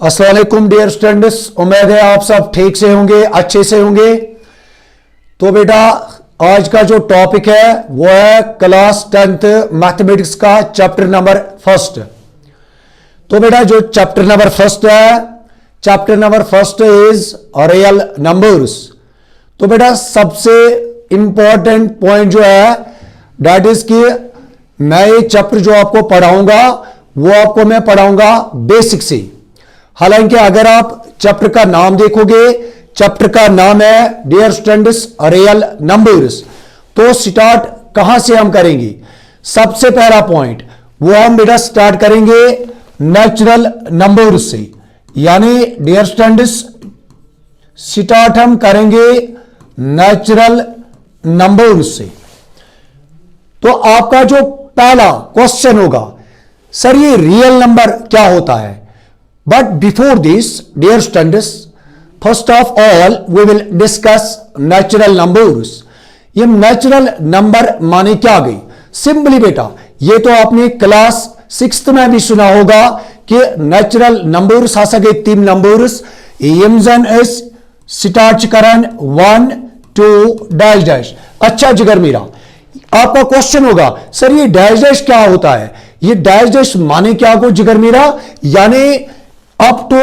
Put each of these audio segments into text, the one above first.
अस्सलाम वालेकुम dear students, उम्मीद है आप सब ठीक से होंगे, अच्छे से होंगे। तो बेटा आज का जो टॉपिक है वो है क्लास 10th मैथमेटिक्स का चैप्टर नंबर फर्स्ट। तो बेटा जो चैप्टर नंबर फर्स्ट है, chapter number first is real numbers. तो बेटा सबसे इंपॉर्टेंट पॉइंट जो है दैट इज कि मैं ये चैप्टर जो आपको पढ़ाऊंगा वो आपको मैं पढ़ाऊंगा बेसिक से। हालांकि अगर आप चैप्टर का नाम देखोगे, चैप्टर का नाम है डियर स्टूडेंट्स रियल नंबर्स। तो स्टार्ट कहां से हम करेंगे? सबसे पहला पॉइंट वो हम बेटा स्टार्ट करेंगे नेचुरल नंबर्स से, यानी डियर स्टूडेंट्स स्टार्ट हम करेंगे नेचुरल नंबर्स से। तो आपका जो पहला क्वेश्चन होगा, सर ये रियल नंबर क्या होता है? But before this, dear students, first of all, we will discuss natural numbers. ये natural number माने क्या गई? Simply बेटा, ये तो आपने क्लास 6th में भी सुना होगा कि natural numbers आ सके 3 numbers, यमजन इस स्टार्ट करन 1 2 डैश डैश। अच्छा जिगर मेरा, आपका क्वेश्चन होगा सर ये डैश डैश क्या होता है? ये डैश डैश माने क्या को जिगर मेरा? यानी up to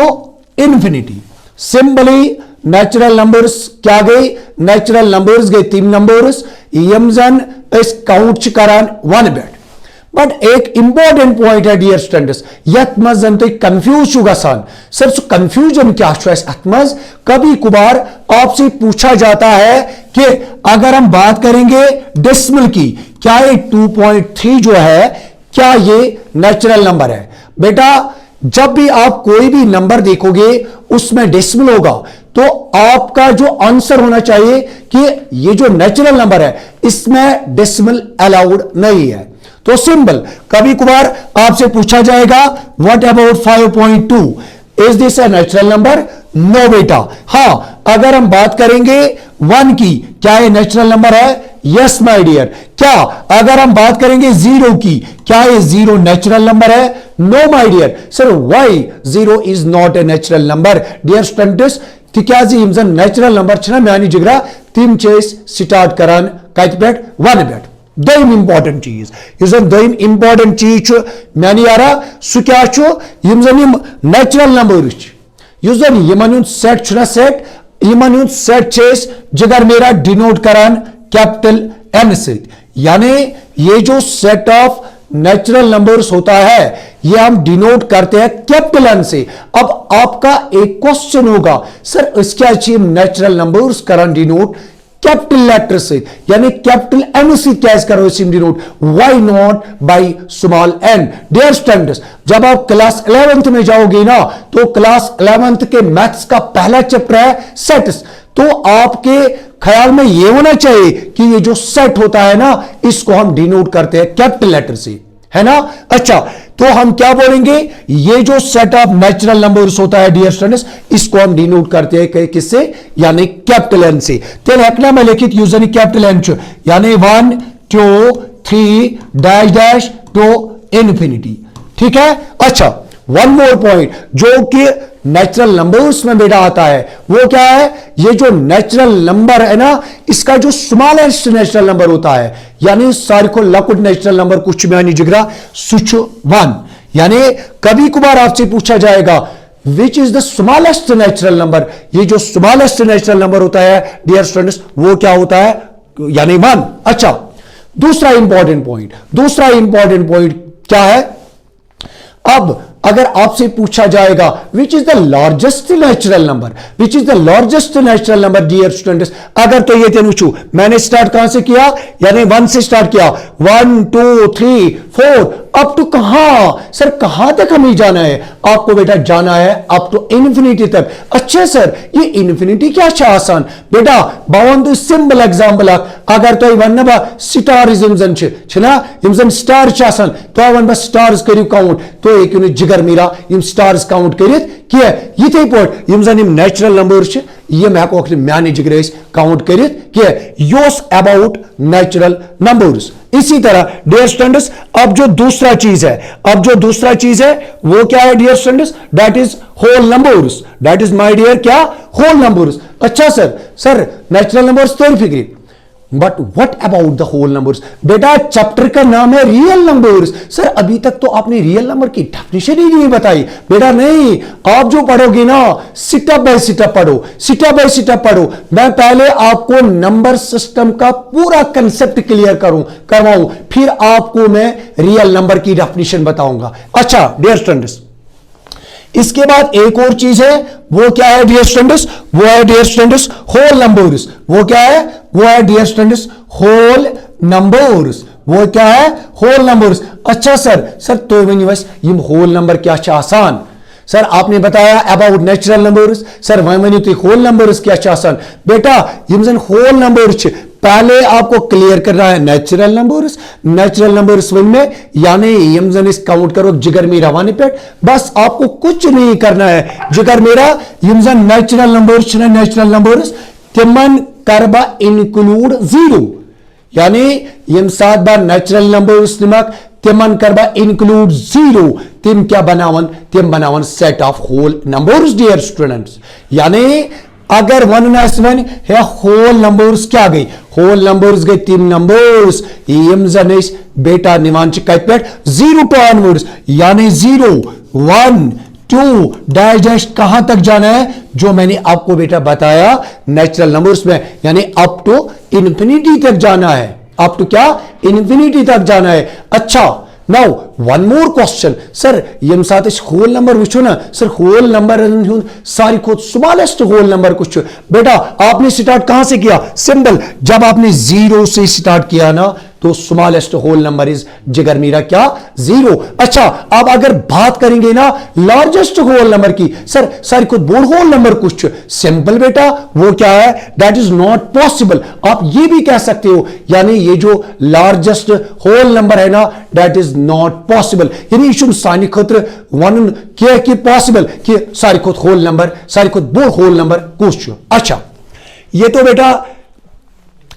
infinity. Simply natural numbers क्या गई? नेचुरल नंबर्स गए 3 नंबर्स, यमजन इस काउंट करान 1 बेट। बट एक इंपॉर्टेंट पॉइंट है डियर स्टूडेंट्स, यत मज जन तो कंफ्यूज होगा सान। सर कंफ्यूजन क्या है अतमज? कभी कभार आपसे पूछा जाता है कि अगर हम बात करेंगे डेसिमल की, क्या ये 2.3 जो है क्या ये नेचुरल नंबर है? बेटा जब भी आप कोई भी नंबर देखोगे उसमें डेसिमल होगा, तो आपका जो आंसर होना चाहिए कि ये जो नेचुरल नंबर है इसमें डेसिमल अलाउड नहीं है। तो सिंपल कभी कभार आपसे पूछा जाएगा what about 5.2, is this a natural number? No बेटा। हां अगर हम बात करेंगे 1 की, क्या ये नेचुरल नंबर है? Yes my dear. क्या अगर हम बात करेंगे 0 की, क्या ये 0 नेचुरल नंबर है? No my dear. Sir why 0 is not a natural number? Dear students तिकाज यम नेचुरल नंबर छना मानी जिगरा तिम चेस स्टार्ट करान कत पेट 1 पेट। दोम इंपॉर्टेंट चीज इस दोम इंपॉर्टेंट चीज मानी यारा सु क्या यम नेचुरल नंबर यमन सेट छना सेट, यमन सेट चेस जिगर मेरा डिनोट करान कैपिटल एन से। यानी ये जो सेट ऑफ नेचुरल नंबर्स होता है ये हम डिनोट करते हैं कैपिटल एन से। अब आपका एक क्वेश्चन होगा सर इसका चाहिए नेचुरल नंबर्स करन डिनोट कैपिटल लेटर से, यानी कैपिटल एन से कैसे करो सिम denote, why not by small N? Dear students जब आप क्लास 11th में जाओगे ना तो क्लास 11th के मैथ्स का पहला चैप्टर है सेट्स। तो आपके ख्याल में यह होना चाहिए कि ये जो सेट होता है ना इसको हम डिनोट करते हैं कैपिटल लेटर से, है ना? अच्छा तो हम क्या बोलेंगे? ये जो सेट ऑफ नेचुरल नंबर्स होता है डियर स्टूडेंट्स इसको हम डिनोट करते हैं किससे? यानी कैपिटल एन से। तेल हकना में लिखित यूजर कैपिटल एन यानी 1 2 3 डैश डैश टू इन्फिनिटी। ठीक है। अच्छा वन मोर पॉइंट जो कि नेचुरल नंबर्स में बेटा आता है वो क्या है? ये जो नेचुरल नंबर है ना इसका जो स्मॉलेस्ट नेचुरल नंबर होता है, यानी सारी को लकुट नेचुरल नंबर कुछ में जिगरा सुच 1। यानी कभी कभार आपसे पूछा जाएगा which is the smallest natural number. ये जो स्मॉलेस्ट नेचुरल नंबर होता है डियर स्टूडेंट्स वो क्या होता है? यानी 1। अच्छा दूसरा इंपॉर्टेंट पॉइंट क्या है? अब अगर आपसे पूछा जाएगा which is the largest natural number, which is the largest natural number dear students, अगर तो ये तेनुचू मैंने स्टार्ट कहां से किया? यानी 1 से स्टार्ट किया, 1 2 3 4 अप टू कहां? सर कहां तक हमें जाना है? आपको बेटा जाना है अप टू इन्फिनिटी तक। अच्छे सर ये इन्फिनिटी क्या आसान? बेटा बावन सिंपल एग्जांपल अगर तो वन बा स्टारिज्म यम स्टार तो वन बस स्टार्स करू काउंट तो एक जिगर मेरा यम स्टार्स काउंट करित कि यिथे पट यम नेचुरल नंबर्स ये मैं म्यान जिगर काउंट कर अबाउट नेचुरल नंबर्स। इसी तरह डियर स्टूडेंट्स, अब जो दूसरा चीज है वो क्या है dear students, that is whole numbers, that is my dear क्या, होल नंबर्स। अच्छा सर नेचुरल नंबर्स तो फिक्री, but what about the whole numbers? बेटा चैप्टर का नाम है रियल नंबर्स। सर अभी तक तो आपने रियल नंबर की डेफिनेशन ही नहीं बताई। बेटा नहीं, आप जो पढ़ोगे ना सिटअप बाय सिटअप पढ़ो। मैं पहले आपको नंबर सिस्टम का पूरा कंसेप्ट क्लियर करवाऊं, फिर आपको मैं रियल नंबर की डेफिनेशन बताऊंगा। अच्छा डियर स्टूडेंट्स, इसके बाद एक और चीज है, वो क्या है डियर स्टूडेंट्स, वो है डियर स्टूडेंट्स होल नंबर्स। वो क्या है, वो है डियर स्टूडेंट्स होल नंबर्स। वो क्या है, होल नंबर्स। अच्छा सर तो यम होल नंबर क्या आसान? सर आपने बताया about natural numbers, sir one तुम होल नंबर्स क्या आसान? बेटा यम जन होल नंबर्स पहले आपको क्लियर करना है नेचुरल नंबर्स वन में, यानी यम जन इस काउंट करो जिगर मेरा वन पे, बस आपको कुछ नहीं करना है। जिगर मेरा यम जन नेचुरल नंबर्स तिमन करबा इंक्लूड जीरो, यानी यम सात बार नेचुरल नंबर्स निमक तिमन करबा इंक्लूड जीरो, तिम क्या बनावन, तिम बनावन set of whole numbers dear students. यानी अगर वन है होल नंबर्स क्या गई, होल नंबर्स गई तिम नंबर्स यम जन बेटा निवान कत पे जीरो टू ऑनवर्ड्स, यानी 0 1 2 डैश डैश कहां तक जाना है, जो मैंने आपको बेटा बताया नेचुरल नंबर्स में, यानी अप टू इन्फिनिटी तक जाना है, अप टू क्या, इन्फिनिटी तक जाना है। अच्छा now one more question, sir यम साथ होल नंबर वो ना, सर होल नंबर सारी खुद स्मॉलेस्ट होल नंबर कुछ, बेटा आपने स्टार्ट कहां से किया, सिंपल, जब आपने 0 से स्टार्ट किया ना तो स्मॉलेस्ट होल नंबर इज जिगर मेरा क्या, 0। अच्छा अब अगर बात करेंगे ना लार्जेस्ट होल नंबर की, सर सारी खुद बोर्ड होल नंबर कुछ, सिंपल बेटा वो क्या है, दैट इज नॉट पॉसिबल। आप ये भी कह सकते हो, यानी ये जो लार्जेस्ट होल नंबर है ना दैट इज नॉट पॉसिबल, यानी यह सानी खतर वन क्या कि पॉसिबल कि सारी खुद होल नंबर, सारी खुद बोर्ड होल नंबर कुछ। अच्छा ये तो बेटा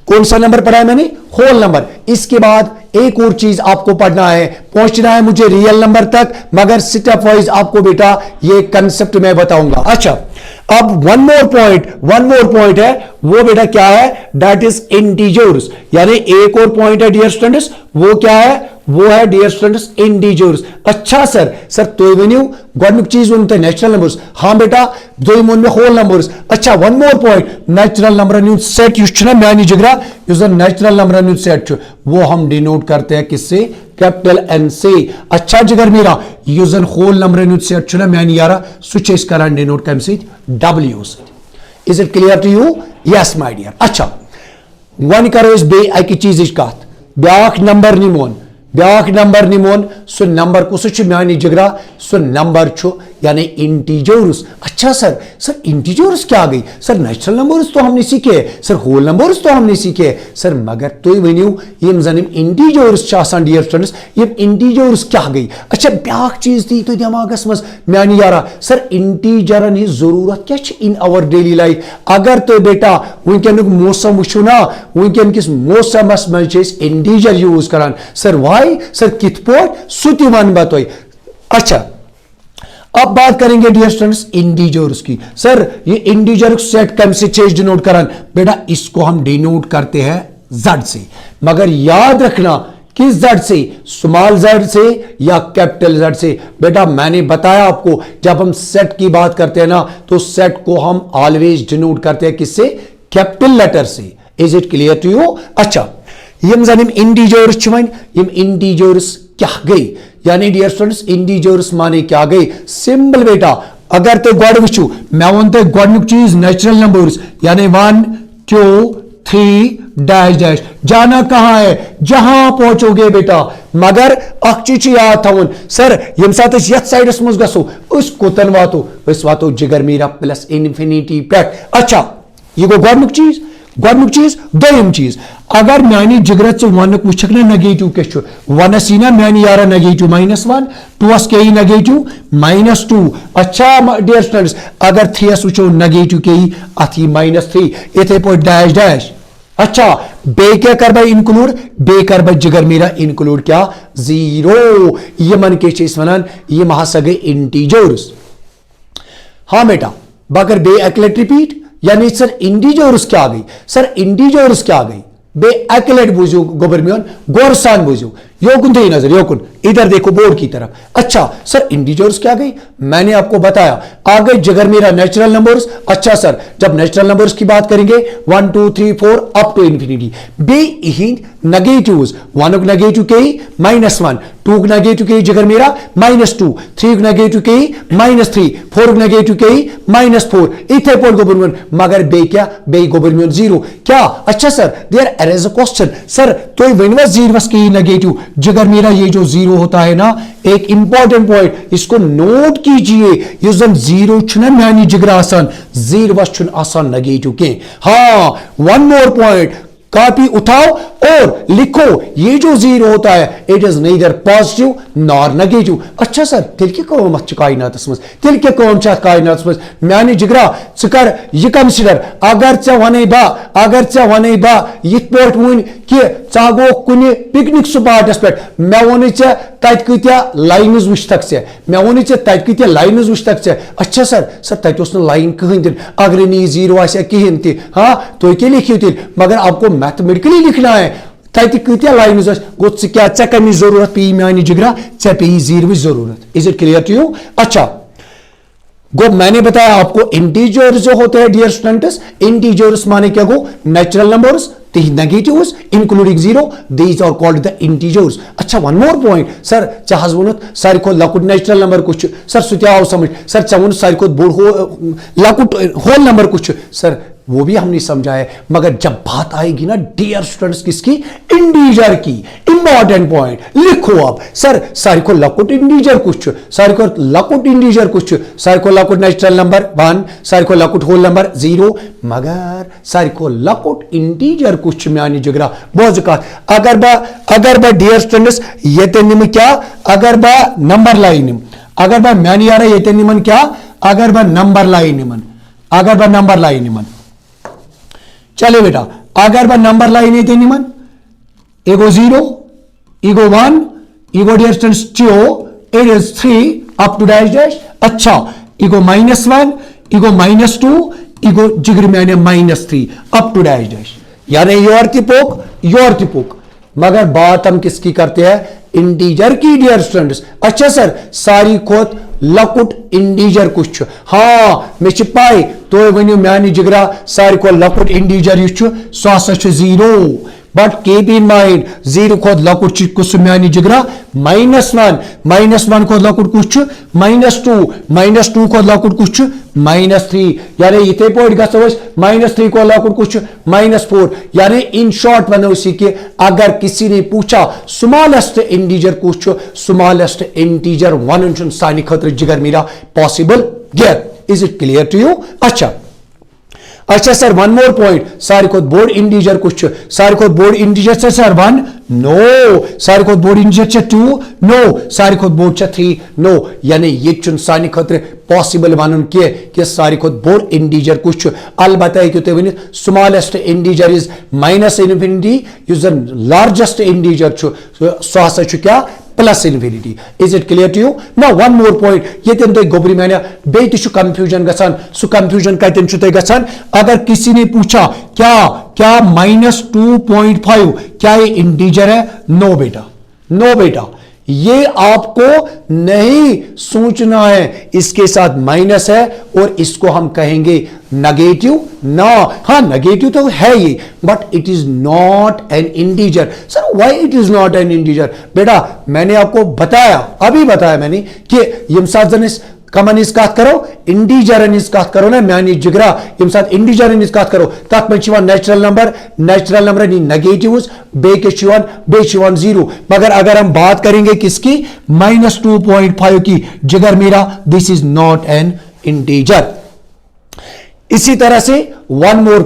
कौन सा नंबर पढ़ा है मैंने, होल नंबर। इसके बाद एक और चीज आपको पढ़ना है, पहुंचना है मुझे रियल नंबर तक, मगर स्टेप वाइज आपको बेटा ये कंसेप्ट मैं बताऊंगा। अच्छा अब वन मोर पॉइंट है, वो बेटा क्या है, दैट इज इंटीजर्स, यानी एक और पॉइंट है डियर स्टूडेंट्स, वो क्या है, वो है डियर स्टूडेंट्स इंटीजर्स। अच्छा सर तो वनु गोडनुक चीज वन नेचुरल नंबर्स, हाँ बेटा दो वन में होल नंबर्स। अच्छा one more point, natural number set म्यानी जिगरा नेचुरल नंबर सेट वो हम डिनोट करते हैं किससे, कैपिटल एन से। अच्छा जिगर मेरा यूजन होल नंबर सेट म्यानी यारा सह करान डिनोट कम W से। Is it clear to you? Yes my dear. अच्छा वन करो बे अकि चीज कत, ब्याख नंबर निमोन सो नंबर कुछ म्यानी जिगरा सो नंबर यानी इंटीजर्स। अच्छा सर इंटीजर्स क्या गई, सर नेचुरल नंबर्स तो हमने सीखे, सर होल नंबर्स तो हमने सीखे, सर मगर तुम वनु यम जन इंटीजर्स डियर स्टूडेंट्स, यम इंटीजर्स क्या गई। अच्छा ब्याख चीज थी तो दिमागस मज म्यानी यारा, सर इंटीजरन ही जरूरत क्या इन आवर डेली लाइफ। अगर तो बेटा वनक मौसम वुचो ना, वनकन किस मौसमस मज इंटीजर यूज करान, सर वाई, सर कित पोट सु वन बत। अच्छा अब बात करेंगे डियर स्टूडेंट्स इंटीजर्स की। सर ये इंटीजर सेट कम से चेंज डिनोट करन, बेटा इसको हम डिनोट करते हैं Z से, मगर याद रखना किस Z से, स्मॉल Z से या कैपिटल Z से। बेटा मैंने बताया आपको जब हम सेट की बात करते हैं ना तो सेट को हम ऑलवेज डिनोट करते हैं किससे, कैपिटल लेटर से। Is it clear to you? अच्छा यम जन इंटीजर्स यम इंटीजर्स क्या गई, यानी डियर स्टूडेंट्स इंटीजर्स माने क्या गई, सिंपल बेटा अगर तो गॉड वुचू मैं वन तो गॉडनुक चीज नेचुरल नंबर्स, यानी 1 2 3 डैश डैश जाना कहां है, जहां पहुंचोगे बेटा, मगर अख चीज याद थवन, सर यम साथ यथ साइडस मज गसो उस कोतन वातो जिगर मीरा प्लस इन्फिनिटी पे। अच्छा ये गो गॉडनुक चीज, गोडमुक चीज दोयम चीज अगर मानी जिगर वन वुक ना नेगेटिव क्या वनस यी ना मानी यारा नेगेटिव -1 2 क्या नेगेटिव -2 अच्छा डियर स्टूडेंट्स अगर 3 वो नेगेटिव क्या अथ -3 इथे पे डैश डैश अच्छा बे क्या कर भाई इंक्लूड बे कर भाई जिगर मेरा इंक्लूड क्या 0 यमन के वन यम हसा गई इंटीजर्स हाँ बेटा बगर बे अकलेट रिपीट यानी सर इंटीजर्स क्या आ गई सर इंटीजर्स क्या आ गई बे अकलेट बुझू गोबर मियोन गौर सान बुझू योकुन थे नजर योकुन इधर देखो बोर्ड की तरफ अच्छा सर इंटीजर्स क्या गई मैंने आपको बताया आ गए जिगर मेरा नेचुरल नंबर्स अच्छा सर जब नेचुरल नंबर्स की बात करेंगे 1 2 3 4 अप टू इंफिनिटी बे ही नेगेटिव्स 1 नेगेटिव के -1 2 नेगेटिव के जिगर मेरा -2 3 नेगेटिव के -3 4 नेगेटिव के -4 इथे पोल गोबर मगर बे क्या बे गोबर 0 क्या अच्छा sir there arises a question sir तो वन 0 के नेगेटिव जिगर मेरा ये जो 0 होता है ना एक इंपॉर्टेंट पॉइंट इसको नोट कीजिए ये जन 0 छुना मानी जिगर आसान 0 छुन आसान नेगेटिव के हाँ वन मोर पॉइंट कॉपी उठाओ और लिखो ये जो 0 होता है it is neither positive nor negative अच्छा सर तिल क्या कौम कायनात मज तिल क्या कौम कायनात मज मानी जिगरा कर यह कंसिडर अगर चे वन बा ये वन कि गो कुन पिकनिक स्पॉटस पे मे वो चे तत कत्या लाइन्स वुचतक चे मे वो चे तत कत्या लाइन्स वुचतक चे अच्छा सर तत लाइन कहीं दिन अगर नी 0 आसे कहीं ति हाँ तो क्या लिखियो तिल मगर आपको मैथमेटिकली लिखना है तत कत्या लाइन्स गो क्या चे कमी जरूरत पे मानी जिगरा चे पे 0 जरूरत is it clear to you अच्छा गो मैंने बताया आपको इंटीजर्स जो होते हैं डियर स्टूडेंट्स इंटीजर्स माने क्या गो natural numbers the negatives including 0 these are called the integers अच्छा one more point सर चाहज वनुत सारी को लकुट नेचुरल नंबर कुछ सर सुत्या आओ समझ सर चवन सारी को बोर्ड हो लकुट होल नंबर कुछ सर वो भी हमने समझा है मगर जब बात आएगी ना डियर स्टूडेंट्स किसकी इंटीजर की इंपॉर्टेंट पॉइंट लिखो आप सर सारी को लकुट इंटीजर कुछ सारी को लकुट इंटीजर कुछ सारी को लकुट नेचुरल नंबर 1 सारी को लकुट होल नंबर 0 मगर सारी को लकुट इंटीजर कुछ मानी जिगरा बहुत का अगर बा डियर स्टूडेंट्स ये तेनिम क्या अगर बा नंबर लाइन अगर बा मानी आ रहा ये तेनिमन क्या अगर बा नंबर लाइन चले बेटा अगर बा नंबर लाइन है निमन एगो 0 ईगो 1 ईगो dear students 2 it is 3 up to dash dash अच्छा ईगो -1 ईगो -2 ईगो जिगर मैंने -3 अप टू डैश डैश यानी योर तिपोक मगर बात हम किसकी करते हैं इंटीजर की डियर स्टूडेंट्स अच्छा सर सारी खोत लकुट इंटीजर कुछ हाँ मे पाई तो वनु मानी जिगरा सारी को लकुट इंटीजर सह 0 बट कीप इन माइंड 0 खोद लकुट कुछ मानी जिगरा -1 खोद लकुट कुछ -2 खोद लकुट कुछ -3 यानी इथे पोट गो -3 को लकुट कुछ -4 यानी इन शॉर्ट वनो कि अगर किसी ने पूछा स्मॉलेस्ट इंटीजर कुछ स्मॉलेस्ट इंटीजर वन सानी खतर जिगर मेरा पॉसिबल गेट is it clear to you अच्छा सर वन मोर पॉइंट सारी को बोर्ड इंटीजर कुछ सारी को बोर्ड इंटीजर से सर 1 नो सारी को बोर्ड इंटीजर 2 नो सारी को बोर्ड 3 नो यानी ये चुन सानी खतर पॉसिबल वन कि सारी को बोर्ड इंटीजर कुछ अलबत्ता वन स्मॉलेस्ट इंटीजर इज -∞ युस लार्जेस्ट इंटीजर सह हसा क्या plus infinity is it clear to you ना वन मोर पॉइंट ये तुम गोबरी मैंने बे कंफ्यूजन गसान सु कंफ्यूजन कतन गसान अगर किसी ने पूछा क्या -2.5 क्या ये इंटीजर है नो बेटा ये आपको नहीं सोचना है इसके साथ माइनस है और इसको हम कहेंगे नेगेटिव ना हाँ नेगेटिव तो है ये but it is not an integer sir why it is not an integer बेटा मैंने आपको अभी बताया मैंने कि यम साथ कमन इस कत करो इंटीजर इस कत करो ना मानी जिगरा यम साथ इंटीजर इस कत करो तथ में नेचुरल नंबर नेगेटिव्स बे 0 मगर अगर हम बात करेंगे किसकी -2.5 की जिगर मेरा this is not an integer इसी तरह से वन मोर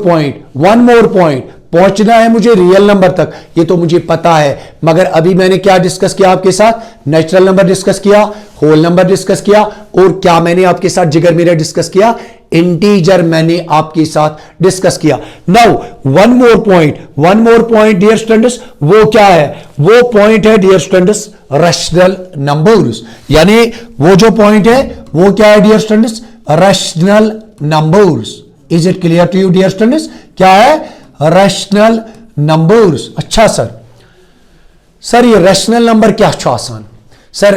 पॉइंट पहुंचना है मुझे रियल नंबर तक, ये तो मुझे पता है, मगर अभी मैंने क्या डिस्कस किया आपके साथ? नेचुरल नंबर डिस्कस किया, होल नंबर डिस्कस किया, और क्या मैंने आपके साथ जिगर मेरा डिस्कस किया? इंटीजर मैंने आपके साथ डिस्कस किया। Now one more point dear students, वो क्या है? वो पॉइंट है डियर स्टूडेंट्स रैशनल नंबर्स, यानी वो जो पॉइंट है वो क्या है dear students? Rational numbers. Is it clear to you dear students? क्या है? Rational numbers. अच्छा सर ये रैशनल नंबर क्या आसान? सर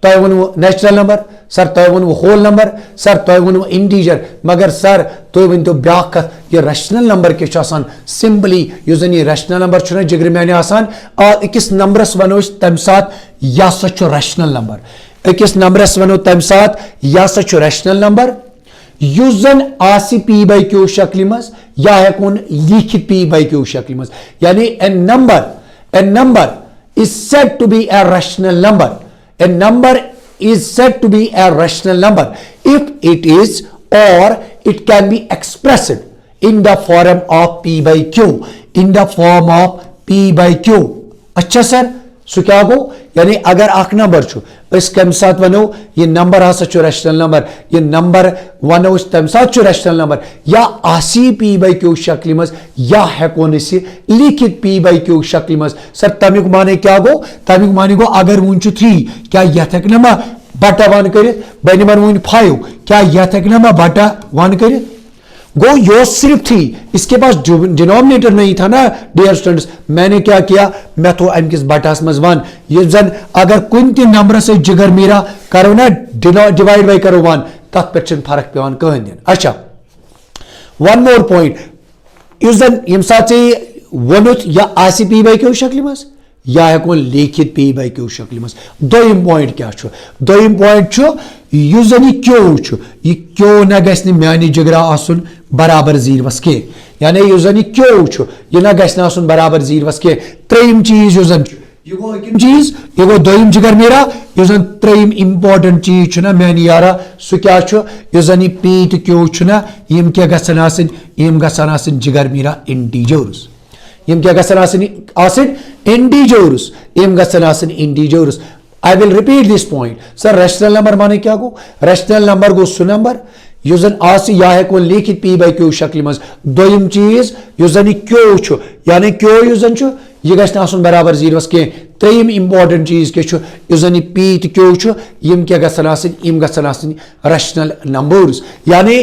तय वो नेचुरल नंबर, सर तय वो होल नंबर, सर तय वो इंटीजर, मगर सर तय वन तो ब्या कत ये रैशनल नंबर क्या आसान? सिंपली युस ये रैशनल नंबर छुना जिगर मैंने आसान अकिस नंबरस वनो तम साथ यह सा रैशनल नंबर, अकिस नंबरस वनो तम साथ यह सा रैशनल नंबर युस जन आसि पी बाई क्यू शक्ल मज या हेकुन लिखित पी बाई क्यू शक्ल मज, यानी a number is said to be a rational number, a number is said to be a rational number if it is or it can be expressed in the form of p by q, in the form of p by q। अच्छा sir so क्या गो? यानी अगर अख number छु तम साथ वनो ये नंबर हसा छु रैशनल नंबर, ये नंबर वनो तम साथ छु रैशनल नंबर, या आसी पी बाई क्यू शक्ल मज या हेकोन लिखित पी बाई क्यू शक्ल मज। सर तमिक माने क्या गो? तमिक माने गो अगर वन छु 3 क्या यथ हेक नमा बटा 1 करित, बनिमन वन 5 क्या यथ हेक नमा बटा 1 करित? गो यो सिर्फ थी, इसके पास डिनोमिनेटर नहीं था ना डियर स्टूडेंट्स। मैंने क्या किया? मैं तो अमकिस बटास मज 1 ये जन अगर कुन ते नंबर से जिगर मेरा करो ना डिवाइड बाय करो 1 तथ पे फर्क पेवान कहन दिन। अच्छा वन मोर पॉइंट युस जन यम साथ से वनुत या आसी पी बाय क्यू शक्ल मज या हेको लिखित पी बाय क्यू शक्ल मज। दोयम पॉइंट क्या छु? दोयम पॉइंट छु युस जन ये क्यू छु, ये क्यू न गस म्यानि जिगरा आसुन बराबर 0 के, यानी युस जन ये क्यू छु ये न गस आसुन बराबर 0 के। त्रेम चीज युस जन ये गो चीज ये गो दोयम जिगर मेरा युस जन त्रेम इंपॉर्टेंट चीज छु ना म्यानि यारा सु क्या छु? युस जन ये पी तो क्यू छु ना यम क्या गसन आसिन? यम गसन आसिन जिगर मेरा इंटीजर्स, यम क्या गसन आसिन? इंटीजर्स, यम गसन आसिन integers. I will repeat this point. Sir rational number माने क्या गो? रैशनल नंबर गो सु नंबर युस जन आसी या है कोन लिखित पी बाय क्यू शक्ल मज। दोयम चीज युस जन क्यू छु, यानी क्यू युस जन छु ये गस आसुन बराबर 0 के। त्रेम इंपॉर्टेंट चीज के छु युस जन पी तो क्यू छु यम क्या गसन आसिन? यम गसन आसिन रैशनल नंबर्स, यानी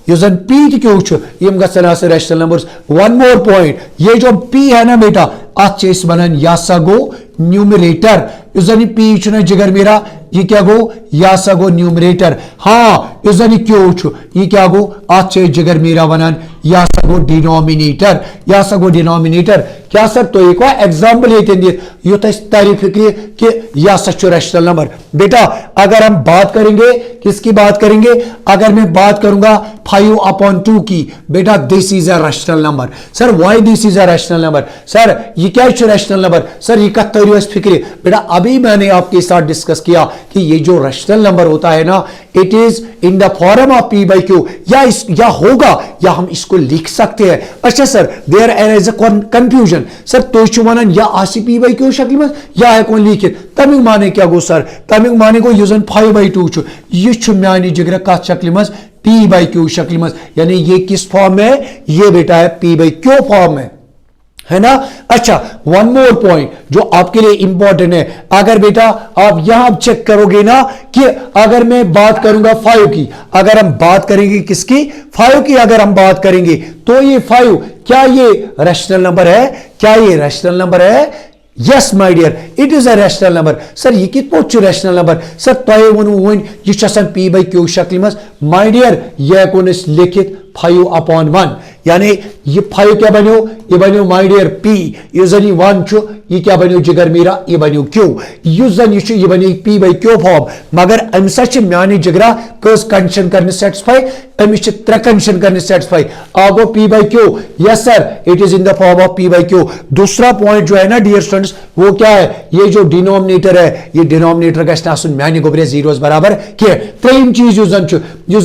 युस जन पी तो क्यू छु यम गसन आसिन rational numbers. One more point, ये जो पी है ना बेटा अत बनन या सा गो न्यूमरेटर, युस जन पी छु ना जिगर मेरा ये क्या गो? या सा गो न्यूमरेटर। हाँ युस जन क्यू छु ये क्या गो? अत जिगर मेरा वनन या सा गो डिनोमिनेटर, या सा गो डिनोमिनेटर। क्या सर तो एक एग्जाम्पल ये युत तारीफ फिक्र कि या सच रैशनल नंबर। बेटा अगर हम बात करेंगे किसकी बात करेंगे? अगर मैं बात करूंगा 5/2 की, बेटा this is a rational number. Sir why this is a rational number? Sir ये क्या रैशनल नंबर? सर ये कत्तरियो फिक्र बेटा अभी मैंने आपके साथ डिस्कस किया कि ये जो रैशनल नंबर होता है ना it is in the form of P by Q, या होगा या हम इसको लिख सकते हैं। अच्छा sir there is a confusion, sir तो वन या आसी पी बाई क्यू शक्ल में या है कौन लिखित तमिक माने क्या गो? सर तमिक माने गो युस जन 5/2 छु ये म्यानि जिगर कत शक्ल मज? पी बाई क्यू शक्ल मज, यानी ये किस फॉर्म में? ये बेटा है पी बाई क्यू फॉर्म में, है ना। अच्छा वन मोर पॉइंट जो आपके लिए इंपॉर्टेंट है, अगर बेटा आप यहां चेक करोगे ना कि अगर मैं बात करूंगा 5 की, अगर हम बात करेंगे किसकी? 5 की अगर हम बात करेंगे तो ये 5 क्या ये रैशनल नंबर है? क्या ये रैशनल नंबर है? Yes my dear it is a rational number. Sir ये कित पोच रैशनल नंबर? सर तय वनु वन ये पी बाई क्यू शक्ल मज। माय डियर यह कोन लिखित 5/1, यानी ये 5 क्या बनो? ये बनो माय डियर पी, ये जन 1 छु ये क्या बनो जिगर मेरा ये बनो क्यू युस जन ये बनो पी बाई क्यू फॉर्म मगर अमिस मानी जिगरा कस कंडीशन करने सेटिस्फाई अमिस त्रे कंडीशन करने सेटिस्फाई आगो P by Q yes sir it is in the form of P by Q. दूसरा पॉइंट जो है ना डियर स्टूडेंट्स वो क्या है ये जो डिनोमिनेटर है ये डिनोमिनेटर का मानी गोबरे जीरोस बराबर के त्रेम चीज युस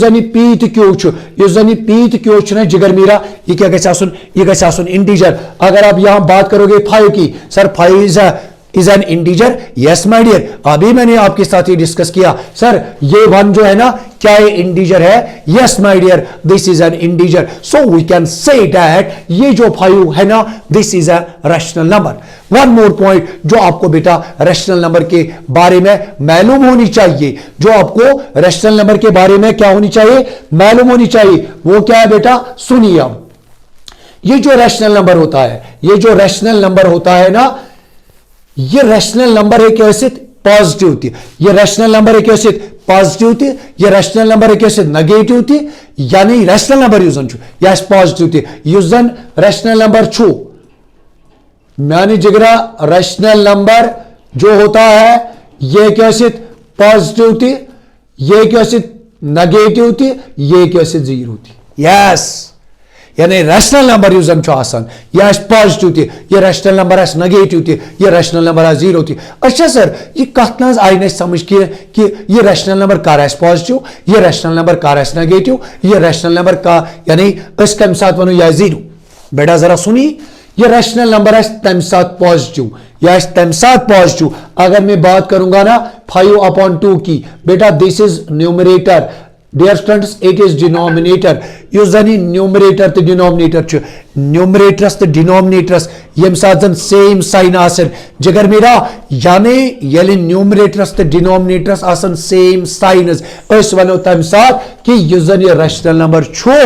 जन पी तो क्यू युस जन पी तो क्यू ना जिगर मेरा ये क्या गसन इंटीजर। अगर आप यहां बात करोगे 5 की sir 5 is an integer yes my dear अभी मैंने आपके साथ ये डिस्कस किया सर ये 1 जो है ना क्या ये इंटीजर है yes my dear this is an integer so we can say that ये जो 5 है ना this is a rational number. One more point जो आपको बेटा रैशनल नंबर के बारे में मालूम होनी चाहिए जो आपको रैशनल नंबर के बारे में क्या होनी चाहिए मालूम होनी चाहिए वो क्या है बेटा सुनिए। अब ये जो रैशनल नंबर होता है ये जो रैशनल नंबर होता है ना ये रैशनल नंबर है कैसे पॉजिटिव होती है ये रैशनल नंबर है कैसे पॉजिटिव होती है ये रैशनल नंबर है कैसे नेगेटिव होती है यानी रैशनल नंबर यूजन छु या पॉजिटिव होती है यूजन रैशनल नंबर छु मानी जिगरा रैशनल नंबर जो होता है ये कैसे पॉजिटिव होती है ये कैसे नेगेटिव होती है ये कैसे जीरो होती है यस यानी रैशनल नंबर यूजन छो आसान या पॉजिटिव थी ये रैशनल नंबर आस नेगेटिव थी ये रैशनल नंबर आस जीरो थी। अच्छा सर ये कत ना आई न समझ कि ये रैशनल नंबर कर आस पॉजिटिव ये रैशनल नंबर कर आस नेगेटिव ये रैशनल नंबर का यानी इस कम साथ वनो या जीरो बेटा जरा सुनी ये रैशनल नंबर आस तम साथ पॉजिटिव या तम साथ पॉजिटिव अगर मैं बात करूंगा ना 5/2 की बेटा this is numerator dear students it is denominator yus zani numerator to denominator ch numerators to denominators yem sazan same sign asan jigar mera yani yeli numerators to denominators asan same signs us vano tam sat ki yus zani rational number cho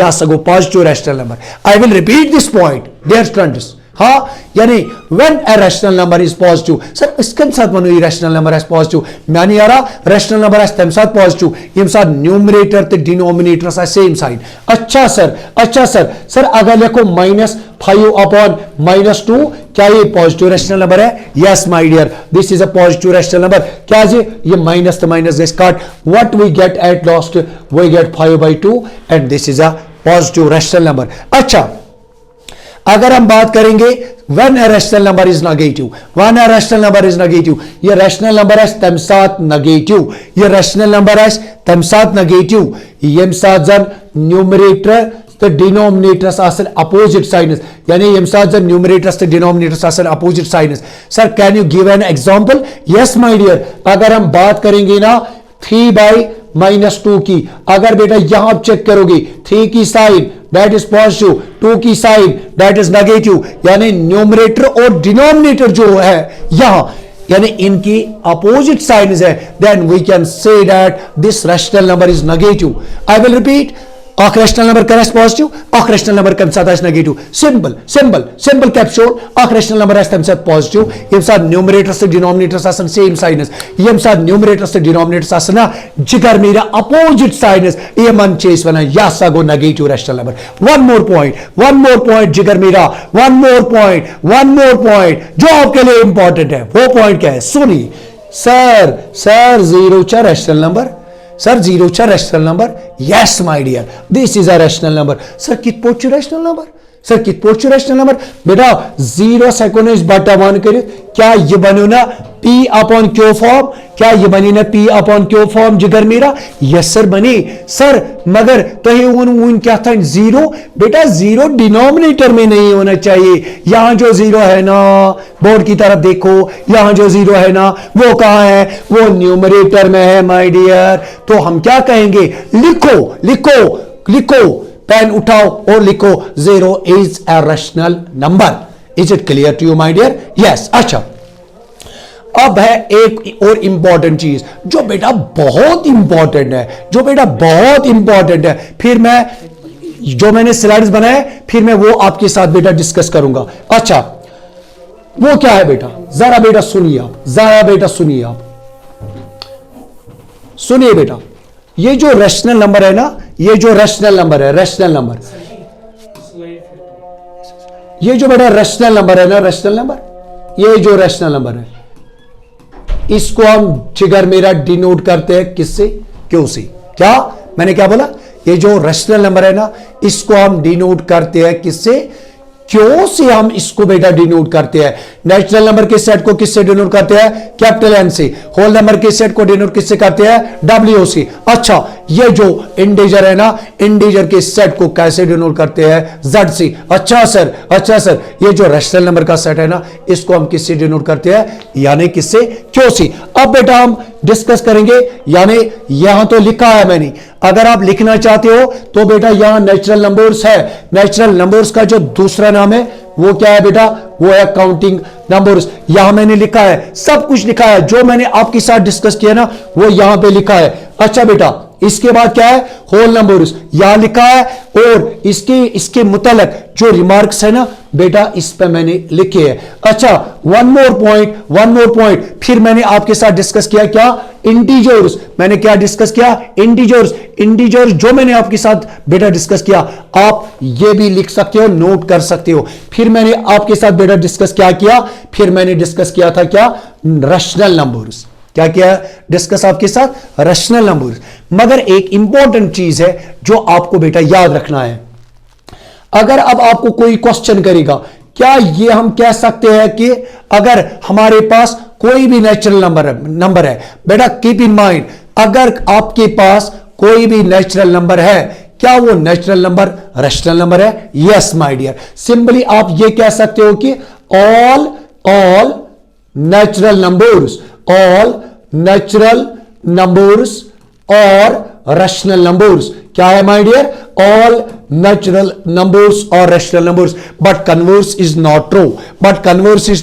ya sago positive rational number I will repeat this point dear students हाँ यानी when a rational number is positive sir इसके साथ मनो irrational number is positive मानी यारा rational number is तम साथ positive ये साथ numerator ते denominator सा same sign। अच्छा सर सर अगर लिखो -5/-2 क्या ये पॉजिटिव रैशनल नंबर है yes my dear this is a positive rational number क्या जी ये माइनस तो माइनस दिस काट what we get at last we get 5/2 and this is a positive rational number. अच्छा अगर हम बात करेंगे when a rational number is negative ये rational number है तम साथ negative ये rational number है तम साथ negative यम साथ जन numerator तो denominators आसन opposite signs यानी यम साथ जन numerators तो denominators आसन opposite signs। Sir can you give an example? Yes my dear अगर हम बात करेंगे ना 3/-2 की अगर बेटा यहां आप चेक करोगे 3 की साइन दैट इज पॉजिटिव 2 की साइन दैट इज नेगेटिव यानी न्यूमरेटर और डिनोमिनेटर जो है यहां यानी इनकी अपोजिट साइंस है then we can say that this rational number is negative. I will repeat अख रैशनल नंबर कर पॉजिटिव अख रैशनल नंबर कम साथ नेगेटिव सिंपल कैप्सूल अख रैशनल नंबर तम साथ पॉजिटिव यम साथ न्यूमरेटर से डिनोमिनेटर आसन सेम साइनस यम साथ न्यूमरेटर से डिनोमिनेटर आसन जिगर मेरा अपोजिट साइनस यमन चेस वना या सगो negative rational number. One more point जिगर मेरा वन मोर पॉइंट जो आपके लिए इंपॉर्टेंट है वो पॉइंट क्या है सुनिए। सर जीरो चा रैशनल नंबर सर जीरो चा rational number yes my dear this is a rational number. Sir कित पोच रैशनल नंबर बेटा 0 सेकंड बटा 1 कर क्या ये बनो ना P/Q फॉर्म क्या ये बनी ना P/Q फॉर्म जिगर मेरा यस सर बनी सर मगर तो वन क्या था 0 बेटा 0 डिनोमिनेटर में नहीं होना चाहिए यहां जो 0 है ना बोर्ड की तरफ देखो यहां जो 0 है ना वो कहां है वो न्यूमरेटर में है माय डियर। तो हम क्या कहेंगे लिखो पेन उठाओ और लिखो 0 is a rational number. Is it clear to you my dear yes. अच्छा अब है एक और इंपॉर्टेंट चीज जो बेटा बहुत इंपॉर्टेंट है फिर मैं जो मैंने स्लाइड्स बनाए फिर मैं वो आपके साथ बेटा डिस्कस करूंगा। अच्छा वो क्या है बेटा जरा बेटा सुनिए आप बेटा ये जो रैशनल नंबर है ना ये जो रैशनल नंबर है ये जो बेटा रैशनल नंबर है ना रैशनल नंबर ये जो रैशनल नंबर है इसको हम जिगर मेरा डिनोट करते हैं किससे? क्यू से। क्या मैंने क्या बोला? ये जो रैशनल नंबर है ना इसको हम डिनोट करते हैं किससे? क्यों से हम इसको बेटा डिनोट करते हैं। नेचुरल नंबर के सेट को किससे डिनोट करते हैं? कैपिटल एन से। होल नंबर के सेट को डिनोट किससे करते हैं? डब्ल्यू से। अच्छा, ये जो इंटीजर है ना इंटीजर के सेट को कैसे डिनोट करते हैं? जेड से। अच्छा सर, ये जो रैशनल नंबर का सेट है ना इसको हम किससे डिनोट करते हैं? यानी किससे? क्यों से। अब बेटा हम डिस्कस करेंगे, यानी यहां तो लिखा है मैंने, अगर आप लिखना चाहते हो तो बेटा यहां नेचुरल नंबर्स है। नेचुरल नंबर्स का जो दूसरा नाम है वो क्या है बेटा? वो है काउंटिंग नंबर्स। यहां मैंने लिखा है, सब कुछ लिखा है, जो मैंने आपके साथ डिस्कस किया ना वो यहां पे लिखा है। अच्छा बेटा, इसके बाद क्या है? होल नंबर्स यहां लिखा है, और इसके मुतालिक जो रिमार्क्स है ना बेटा इस पे मैंने लिखे हैं। अच्छा, वन मोर पॉइंट फिर मैंने आपके साथ डिस्कस किया क्या? इंटीजर्स। मैंने क्या डिस्कस किया? इंटीजर्स जो मैंने आपके साथ बेटा डिस्कस किया, आप ये भी लिख सकते हो, नोट कर सकते हो। फिर मैंने आपके साथ बेटा डिस्कस क्या किया? फिर मैंने डिस्कस किया था क्या? Rational numbers. क्या किया डिस्कस आपके साथ? Rational numbers. मगर एक इंपॉर्टेंट चीज है जो आपको बेटा याद रखना है। अगर अब आपको कोई क्वेश्चन करेगा, क्या ये हम कह सकते हैं कि अगर हमारे पास कोई भी नेचुरल नंबर है बेटा, कीप इन माइंड, अगर आपके पास कोई भी नेचुरल नंबर है, क्या वो नेचुरल नंबर रैशनल नंबर है? Yes my dear. सिंपली आप ये कह सकते हो कि ऑल नेचुरल नंबर्स और रैशनल नंबर्स। क्या है my dear? All natural numbers और rational numbers, but converse is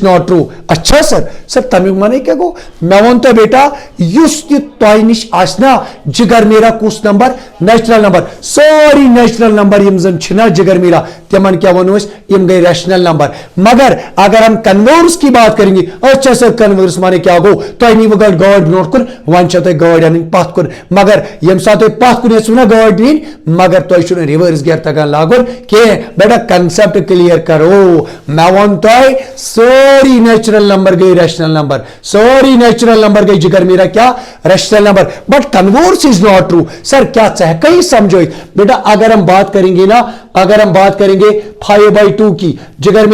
not true. अच्छा सर तमिल माने क्या गो? मैं वनता बेटा युस तय निश आसना जिगर मेरा कुछ नंबर नेचुरल नंबर, सारी नेचुरल नंबर यम जन छिना जिगर मेरा तिमन क्या वनो यम गई रैशनल नंबर। मगर अगर हम कन्वर्स की बात करेंगे, अच्छा सर कन्वर्स माने क्या गो? तय नी गड गाड़ ब्रोट कुन वन गाड़ अन पथ कुन, मगर यम साथ पथ कुन ना गाड़ दिन मगर तय रिवर्स गियर तक लागुन के बेटा कंसेप्ट क्लियर करो। मैं वन तय सारी नेचुरल नंबर गई रैशनल नंबर, सारी नेचुरल नंबर गई जिगर मेरा क्या? Rational number, but converse is not true. Sir क्या चाहे कहीं समझो बेटा, अगर हम बात करेंगे ना, अगर हम बात करेंगे 5/2 की, जिगर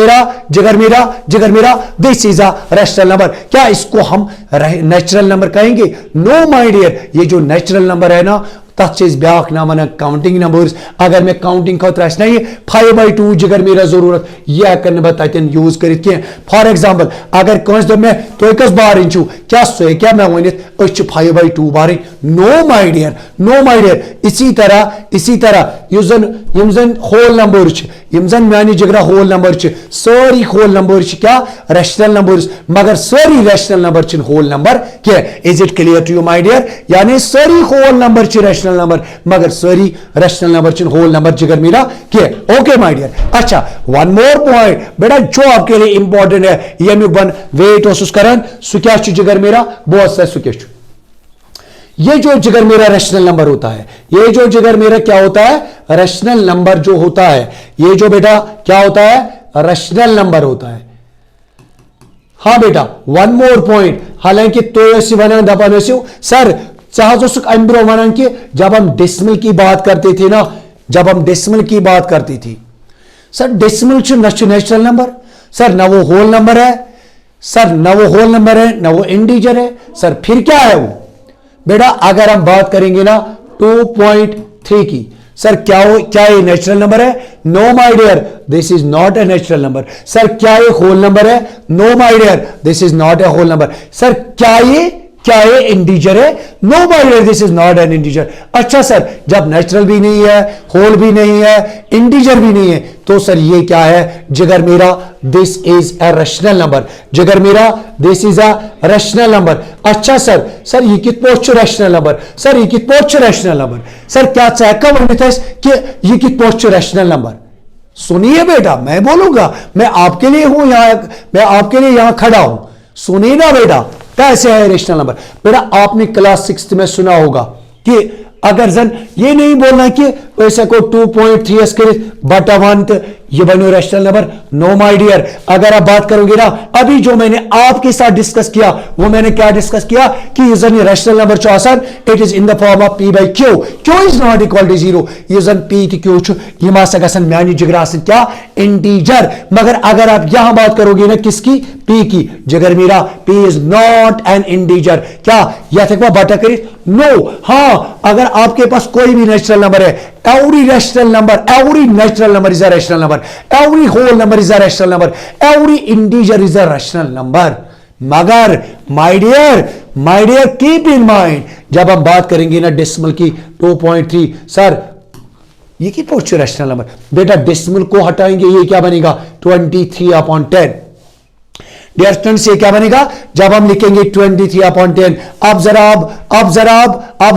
मेरा this is a rational number, क्या इसको हम नेचुरल नंबर कहेंगे? नो माय डियर, ये जो नेचुरल नंबर है ना तथ ब्याक नाम काउंटिंग नंबर्स। अगर मैं काउंटिंग खत 5/2 जिगर मेरा जरूरत यह कर तन यूज कर। फॉर एग्जाम्पल अगर कस दो मैं तुम कस बारन क्या सो क्या मैं वन 5/2 बारन? No my dear. इसी तरह यम जन होल नंबर यम जन मानी जिगरा होल नंबर सारी होल नंबर क्या? रैशनल नंबर्स, मगर सारी रैशनल नंबर होल नंबर क्या? Is it clear to you my dear? यानी सारी होल नंबर रैशनल नंबर, मगर सारी रैशनल नंबर होल नंबर जिगर मेरा क्या? Okay my dear. अच्छा, वन मोर पॉइंट बेटा जो आपके लिए इंपॉर्टेंट है, यमुक बन वेट कर सु क्या जिगर मेरा? बहुत सा सु क्या? ये जो जिगर मेरा रैशनल नंबर होता है, ये जो जिगर मेरा क्या होता है? रैशनल नंबर जो होता है, ये जो बेटा क्या होता है? रैशनल नंबर होता है। हाँ बेटा, वन मोर पॉइंट, हालांकि तो वन दपान सर चाह अम ब्रो वन कि जब हम डेसिमल की बात करते थे ना, जब हम डेसिमल की बात करती थी sir, decimal natural number sir, ना वो होल नंबर है सर, ना वो होल नंबर है, ना वो इंटीजर है सर, फिर क्या है वो बेटा? अगर हम बात करेंगे ना 2.3 की, सर क्या ये नेचुरल नंबर है? No my dear, this is not a natural number. Sir क्या ये होल नंबर है? No my dear, this is not a whole number. Sir क्या ये इंटीजर है? No my dear, this is not an integer. अच्छा sir, जब natural भी नहीं है, होल भी नहीं है, इंटीजर भी नहीं है, तो सर ये क्या है? जिगर मेरा this is a rational number, जिगर मेरा this is a rational number. अच्छा सर ये कित पोच रैशनल नंबर? सर ये कित पोच रैशनल नंबर? सर क्या चाहका वन कि ये कित पोच रैशनल नंबर? सुनिए बेटा, मैं बोलूंगा, मैं आपके लिए हूं यहां, मैं आपके लिए यहां खड़ा हूं, सुनिए ना बेटा कैसे है रैशनल नंबर। बेटा आपने क्लास 6 में सुना होगा कि अगर जन ये नहीं बोलना कि ऐसे को 2.3 बटा 1 ये बनो rational number? No my dear. अगर आप बात करोगे ना, अभी जो मैंने आपके साथ डिस्कस किया, वो मैंने क्या डिस्कस किया कि यूजन रैशनल नंबर छु आसान, it is in the form of p by q, q is not equal to 0। यूजन p की q छु यम आसा गसन म्यानि जिगर आसन क्या, इंटीजर। मगर अगर आप यहां बात करोगे ना किसकी, p की, जिगर मेरा p is not an integer. क्या यह थे बटा करी? नो। हां, अगर आपके पास कोई भी नेचुरल नंबर है, every rational number, every natural number is a rational number, every whole number is a rational number, every integer is a rational number। मगर my dear keep in mind, जब हम बात करेंगे ना डेसिमल की 2.3, sir ये की पहुंच रैशनल नंबर, बेटा डेसिमल को हटाएंगे, ये क्या बनेगा 23/10। डियर स्टूडेंट्स, ये क्या बनेगा जब हम लिखेंगे 23/10। अब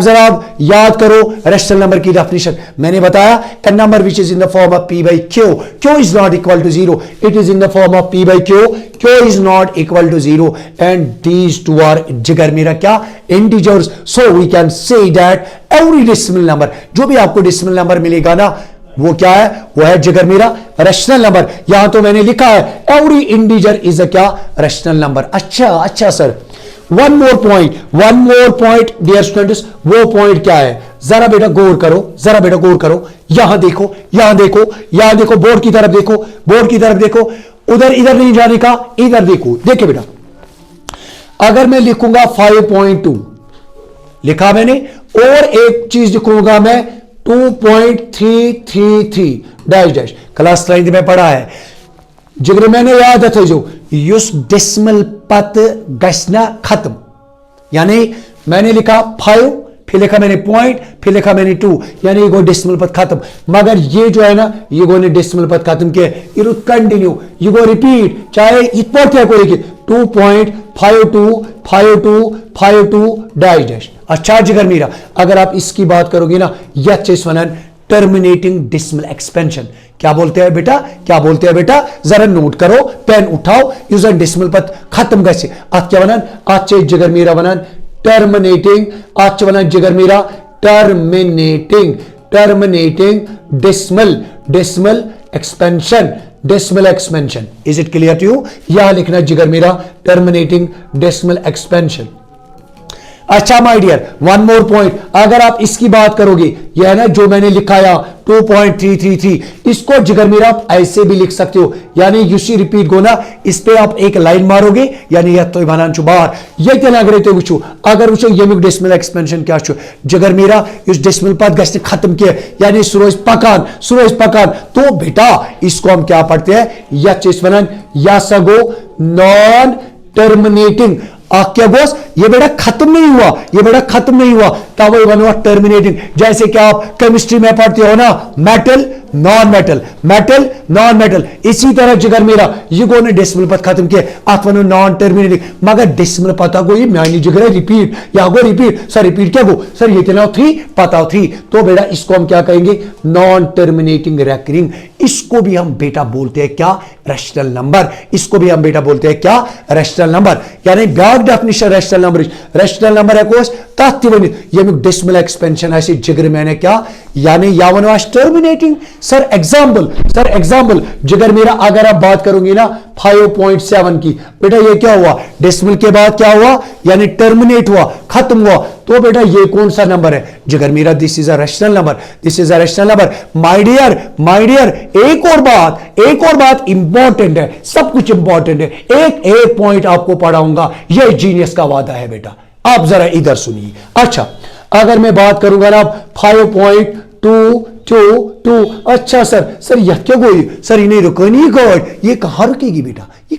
जरा याद करो रैशनल नंबर की डेफिनेशन। मैंने बताया a number which is in the form of p by q, q is not equal to 0, it is in the form of p by q, q is not equal to 0 and these two are जिगर मेरा क्या, integers। so we can say that every decimal number, जो भी आपको decimal number मिलेगा ना, वो क्या है, वो है जिगर मेरा रैशनल नंबर। यहां तो मैंने लिखा है एवरी इंटीजर इज अ क्या, रैशनल नंबर। अच्छा sir, one more point dear students, वो पॉइंट क्या है, जरा बेटा गौर करो, यहां देखो, बोर्ड की तरफ देखो, इधर नहीं जाने का, इधर देखो। देखिए बेटा, अगर मैं लिखूंगा 5.2 लिखा मैंने, और एक चीज लिखूंगा मैं 2.333 डैश क्लास 9 में पढ़ा है जिगर, मैंने याद है जो युस डेसिमल पत गसना खत्म, यानी मैंने लिखा 5, फिर लिखा मैंने पॉइंट, फिर लिखा मैंने 2, यानी ये गो डेसिमल पद खत्म। मगर ये जो है ना, ये गो ने डेसिमल पद खत्म किया, ये कंटिन्यू, ये गो रिपीट, चाहे इतना को लिखिए 2.525252 डैश। अच्छा जिगर मीरा, अगर आप इसकी बात करोगे ना, यह चीज वनन टर्मिनेटिंग डेसिमल एक्सपेंशन। क्या बोलते हैं बेटा, जरा नोट करो, पेन उठाओ, यूजर डेसिमल पद खत्म गसे अत क्या वनन, अच्छे जिगर मीरा वनन टर्मिनेटिंग, अच्छे वनन जिगर मीरा terminating decimal expansion. Is it clear to you? यहां लिखना जिगर मेरा टर्मिनेटिंग डेसिमल एक्सपेंशन। अच्छा my dear, one more point, अगर आप इसकी बात करोगे, यह है ना जो मैंने लिखाया 2.333, इसको जिगर मेरा आप ऐसे भी लिख सकते हो, यानी यूसी रिपीट गो ना, इस पे आप एक लाइन मारोगे, यानी यह तो बनान छु बाहर, ये क्या लग रहे थे वुचो, अगर वुचो यमिक डेसिमल एक्सपेंशन क्या छु, जिगर मेरा इस डेसिमल पद गश्त खत्म किया, यानी सुरोज पकान, तो बेटा इसको हम क्या पढ़ते हैं, यह चीज बनन या सगो नॉन टर्मिनेटिंग। क्या बोस, ये बेटा खत्म नहीं हुआ, तब वही बनवा टर्मिनेटिंग। जैसे कि आप केमिस्ट्री में पढ़ते हो ना, मेटल नॉन मेटल, इसी तरह जिगर मेरा ये गो ने डेसिमल पद खत्म किया, आप वनो नॉन टर्मिनेटिंग। मगर डेसिमल पता गो ये म्यानी जिगर है रिपीट, या गो रिपीट, सर रिपीट क्या गो, सर ये तेना 3 पता 3, तो बेटा इसको हम क्या कहेंगे, नॉन टर्मिनेटिंग रेकरिंग। इसको भी हम बेटा बोलते हैं क्या, रैशनल नंबर। यानी ब्याक डेफिनेशन रैशनल नंबर है कोस तथ्य वनित यमिक डेसिमल एक्सपेंशन ऐसे जिगर मैंने क्या, यानी या वनो टर्मिनेटिंग। सर एग्जांपल जिगर मेरा, अगर आप बात करोगे ना 5.7 की, बेटा ये क्या हुआ, डेसिमल के बाद क्या हुआ, यानी टर्मिनेट हुआ, खत्म हुआ, तो बेटा ये कौन सा नंबर है, जिगर मेरा this is a rational number. My dear, एक और बात इंपॉर्टेंट है, सब कुछ इंपॉर्टेंट है, एक पॉइंट आपको पढ़ाऊंगा, यह जीनियस का वादा है बेटा, आप जरा इधर सुनिए। अच्छा, अगर मैं बात करूंगा ना 5.222, अच्छा सर यह क्या गोई, सर इन्हें रुकनी गोई, ये कहां रुकेगी बेटा, ये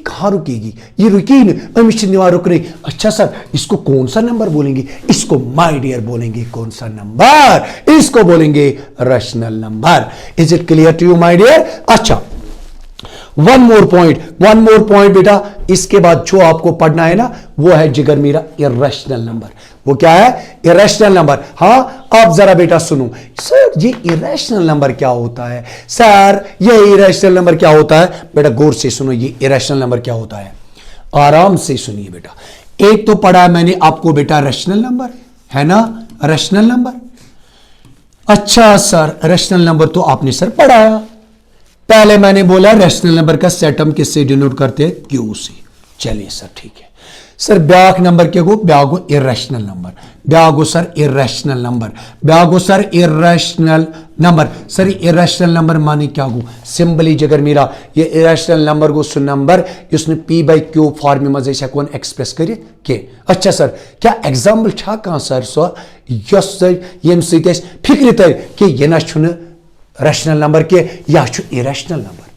रुकी नहीं, अमिश निवार रुक रही। अच्छा सर इसको कौन सा नंबर बोलेंगे, इसको माय डियर बोलेंगे कौन सा नंबर, इसको बोलेंगे rational number. Is it clear to you my dear? अच्छा, वन मोर पॉइंट बेटा, इसके बाद जो आपको पढ़ना है ना, वो है जिगर मेरा इरेशनल नंबर। वो क्या है, इरेशनल नंबर। हाँ, आप जरा बेटा सुनो, सर ये इरेशनल नंबर क्या होता है, सर ये इरेशनल नंबर क्या होता है, बेटा गौर से सुनो, ये इरेशनल नंबर क्या होता है, आराम से सुनिए बेटा। एक तो पढ़ा है मैंने आपको बेटा रैशनल नंबर, है ना, रैशनल नंबर। अच्छा सर रैशनल नंबर तो आपने सर पढ़ाया, पहले मैंने बोला रैशनल नंबर का सेट हम किससे डिनोट करते हैं, क्यू से। चलिए सर ठीक है सर, ब्याक नंबर क्या गो, ब्याक गो इरेशनल नंबर, ब्याक गो सर इरेशनल नंबर, ब्याक गो sir irrational number. Sir irrational number माने क्या गो, सिंबली जगर मेरा ये इरेशनल नंबर गो सु नंबर उसने पी बाई क्यू फॉर्म में मजे हेकोन एक्सप्रेस कर के। अच्छा सर क्या एग्जाम्पल छा कहां सर सो यस यम सत फिक्र तर कि यह ना रैशनल नंबर के या इरेशनल नंबर।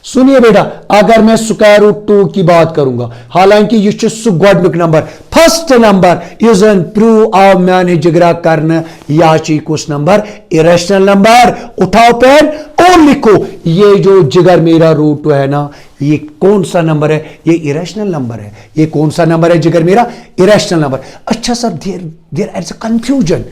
सुनिए बेटा, अगर मैं स्क्वायर रूट 2 की बात करूंगा, हालांकि यह सु गोडनुक नंबर फर्स्ट नंबर इस प्रूव आव मैंने जिगरा करना या कुछ नंबर इरेशनल नंबर। उठाओ पेन और लिखो, ये जो जिगर मेरा रूट 2 है ना, ये कौन सा नंबर है, ये इरेशनल नंबर है। ये कौन सा नंबर है जिगर मेरा, इरेशनल नंबर। अच्छा sir there is a confusion,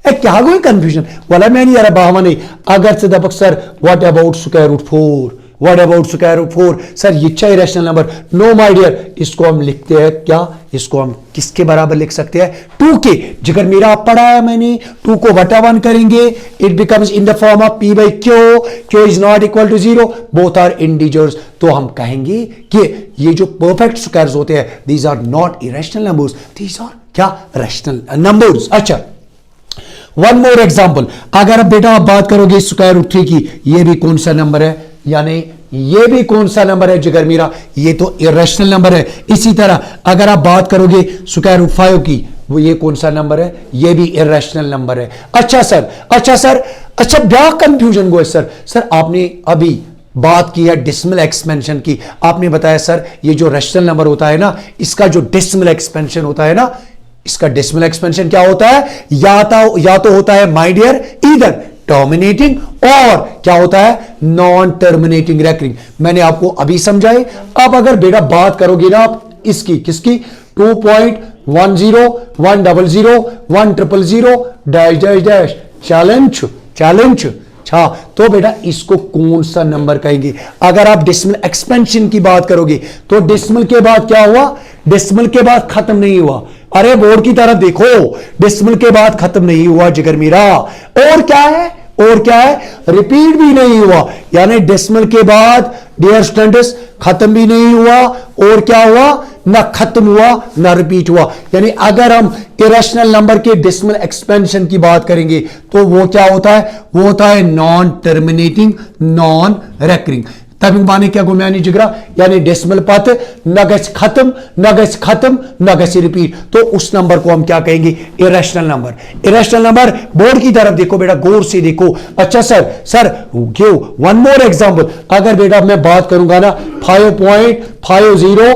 क्या गई कंफ्यूजन वाला मैंने यार बाहवा नहीं। अगर से दबक sir what about square root 4, what about square root 4, sir ये अच्छा irrational number. No my dear, इसको हम लिखते हैं क्या, इसको हम किसके बराबर लिख सकते हैं, 2 के। जिगर मेरा पढ़ा है मैंने, 2 को बटा 1 करेंगे, it becomes in the form of p by Q, Q is not equal to 0, both are integers. तो हम कहेंगे कि ये जो परफेक्ट स्क्वायर्स होते हैं, these are not irrational numbers, these are क्या, रैशनल नंबर्स। अच्छा वन मोर एग्जाम्पल, अगर अब बेटा आप बात करोगे स्क्वायर रूट 3 की, ये भी कौन सा नंबर है, यानी ये भी कौन सा नंबर है जिगर मेरा, ये तो इरेशनल नंबर है। इसी तरह अगर आप बात करोगे स्क्वायर रूट 5 की, वो ये कौन सा नंबर है, ये भी इरेशनल नंबर है। अच्छा सर, अच्छा सर, अच्छा क्या कंफ्यूजन हुआ सर आपने अभी बात की है डेसिमल एक्सपेंशन की, आपने बताया सर ये जो रैशनल नंबर होता है ना, इसका जो डेसिमल एक्सपेंशन होता है ना, इसका डेसिमल एक्सपेंशन क्या होता है, या तो होता है माय डियर इधर टर्मिनेटिंग और क्या होता है नॉन टर्मिनेटिंग रेकरिंग। मैंने आपको अभी समझाए। अब अगर बेटा बात करोगे ना आप इसकी, किसकी, 2.10 100 100 dash dash dash challenge challenge छा, तो बेटा इसको कौन सा नंबर कहेंगे। अगर आप डेसिमल एक्सपेंशन की बात करोगे तो डेसिमल के बाद क्या हुआ, डेसिमल के बाद खत्म नहीं हुआ। अरे बोर्ड की तरफ देखो, डेसिमल के बाद खत्म नहीं हुआ जिगर मेरा, और क्या है, और क्या है, रिपीट भी नहीं हुआ। यानी डेसिमल के बाद डियर स्टूडेंट्स खत्म भी नहीं हुआ, और क्या हुआ, ना खत्म हुआ ना रिपीट हुआ। यानी अगर हम इरेशनल नंबर के डेसिमल एक्सपेंशन की बात करेंगे तो वो क्या होता है, वो होता है नॉन टर्मिनेटिंग नॉन रेकरिंग। तब माने क्या गो मैंने जिगरा, यानी डेसिमल पथ न गछ खत्म न गछ खत्म न गछ रिपीट, तो उस नंबर को हम क्या कहेंगे, irrational number. Irrational number, board की तरफ देखो बेटा, गौर से देखो। अच्छा sir give one more example, अगर बेटा मैं बात करूंगा ना 5.50 500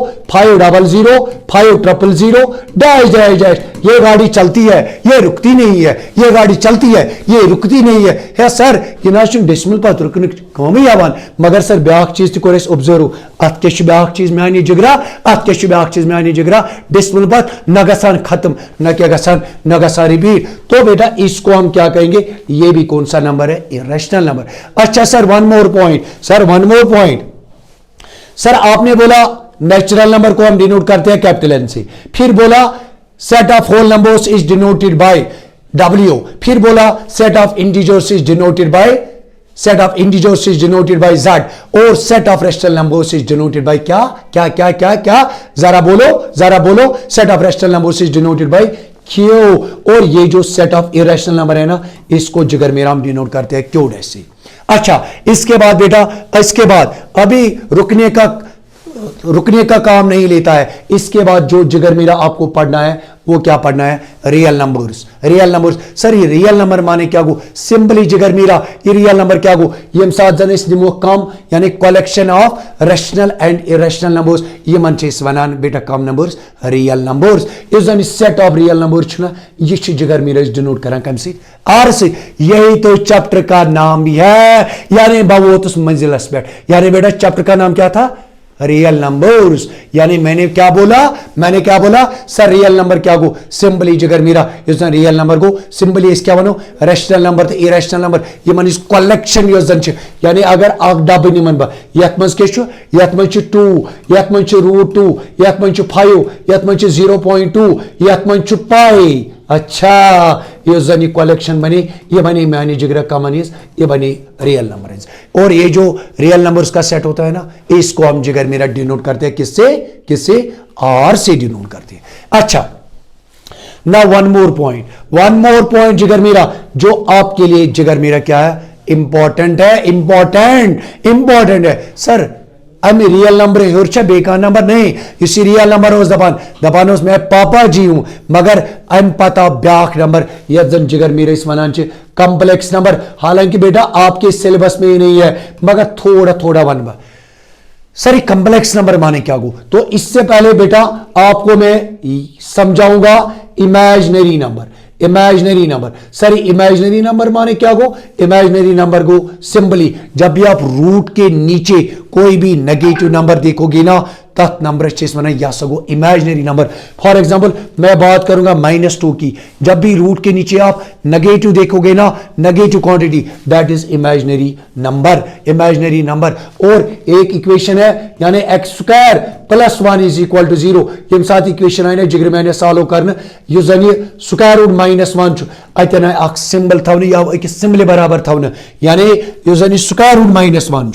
500 डैश डैश डैश, ये गाड़ी चलती है, ये रुकती नहीं है, ये गाड़ी चलती है, ये रुकती नहीं है सर ये ना डेसिमल पथ रुकने कमी आवान, मगर सर ब्याक चीज तो ऑब्जर्व अत क्या ब्याक चीज मैंने जिगरा, अत क्या ब्याक चीज मैंने जिगरा, डेसिमल पथ न गसान खत्म न क्या गसान न गसान रिपीट। तो बेटा इसको हम क्या कहेंगे, ये भी कौन सा नंबर है, इरेशनल नंबर। अच्छा sir one more point, sir one more point, sir आपने बोला नेचुरल नंबर को हम डिनोट करते हैं कैपिटल एन से, फिर बोला set of whole numbers is denoted by W, फिर बोला set of integers is denoted by set of integers is denoted by Z, और set of rational numbers is denoted by क्या क्या क्या क्या क्या, जरा बोलो, set of rational numbers is denoted by Q, और ये जो सेट ऑफ इरेशनल नंबर है ना, इसको जिगर मेरा हम डिनोट करते हैं Q डैश से। अच्छा इसके बाद बेटा, इसके बाद अभी रुकने का काम नहीं लेता है, इसके बाद जो जिगर मेरा आपको पढ़ना है वो क्या पढ़ना है, real numbers. Real numbers sir ये रियल नंबर माने क्या गो, सिंपली जिगर मेरा ये रियल नंबर क्या गो, ये साथ जन इस दिमो कम यानी collection of rational and irrational numbers, ये मन से वनान बेटा कम नंबर्स रियल नंबर्स। इस जन सेट ऑफ रियल नंबर्स छुना, ये जिगर मेरा डिनोट करा कम से आर से, यही तो चैप्टर का नाम भी है, यानी बावोतुस मंजिलस बैठ, यानी बेटा चैप्टर का नाम क्या था, रियल नंबर्स। यानी मैंने क्या बोला सर रियल नंबर क्या गो, सिंपली जगर मेरा इस रियल नंबर को सिंपली इस क्या बनो, रैशनल नंबर तो इरेशनल नंबर, ये मन इस कलेक्शन योजन छ, यानी अगर आग डब नि मन बा यत मंज के छु, यत मंज 2, यत मंज √2, यत मंज 5, यत मंज 0.2, यत मंज पाई। अच्छा ये जनी कलेक्शन बने, ये बने मानी जिगर कॉमन ये बने रियल नंबर। और ये जो रियल नंबर्स का सेट होता है ना, इसको हम जिगर मेरा डिनोट करते हैं किससे आर से डिनोट करते हैं। अच्छा, ना वन मोर पॉइंट जिगर मेरा, जो आपके लिए जिगर मेरा क्या है, इंपॉर्टेंट है सर। अमी रियल नंबर है बेकार नंबर नहीं, इसी रियल नंबर दपान मैं पापा जी हूं, मगर अम पता ब्याख नंबर यह जन जिगर मेरे इस वनान कॉम्प्लेक्स नंबर। हालांकि बेटा आपके सिलेबस में ही नहीं है, मगर थोड़ा वन सर कॉम्प्लेक्स नंबर माने क्या गो। तो इससे पहले बेटा आपको मैं समझाऊंगा imaginary number sir. Imaginary number माने क्या गो, इमेजिनरी नंबर को सिंपली जब भी आप रूट के नीचे कोई भी नेगेटिव नंबर देखोगे ना, तत् नंबर या सगो इमेजिनरी नंबर। फॉर एग्जांपल मैं बात करूंगा -2 की, जब भी रूट के नीचे आप नेगेटिव देखोगे ना, negative quantity, that is imaginary number. और एक इक्वेशन है यानी x² + 1 = 0। यम साथ इक्वेशन आई ना जिगर मैंने सॉल्व करना, यह जन ये स्क्वायर रूट -1 अतन अख सिंबल थवन या अकिस सिंबल बराबर थवन, यानी यह जन स्क्वायर रूट -1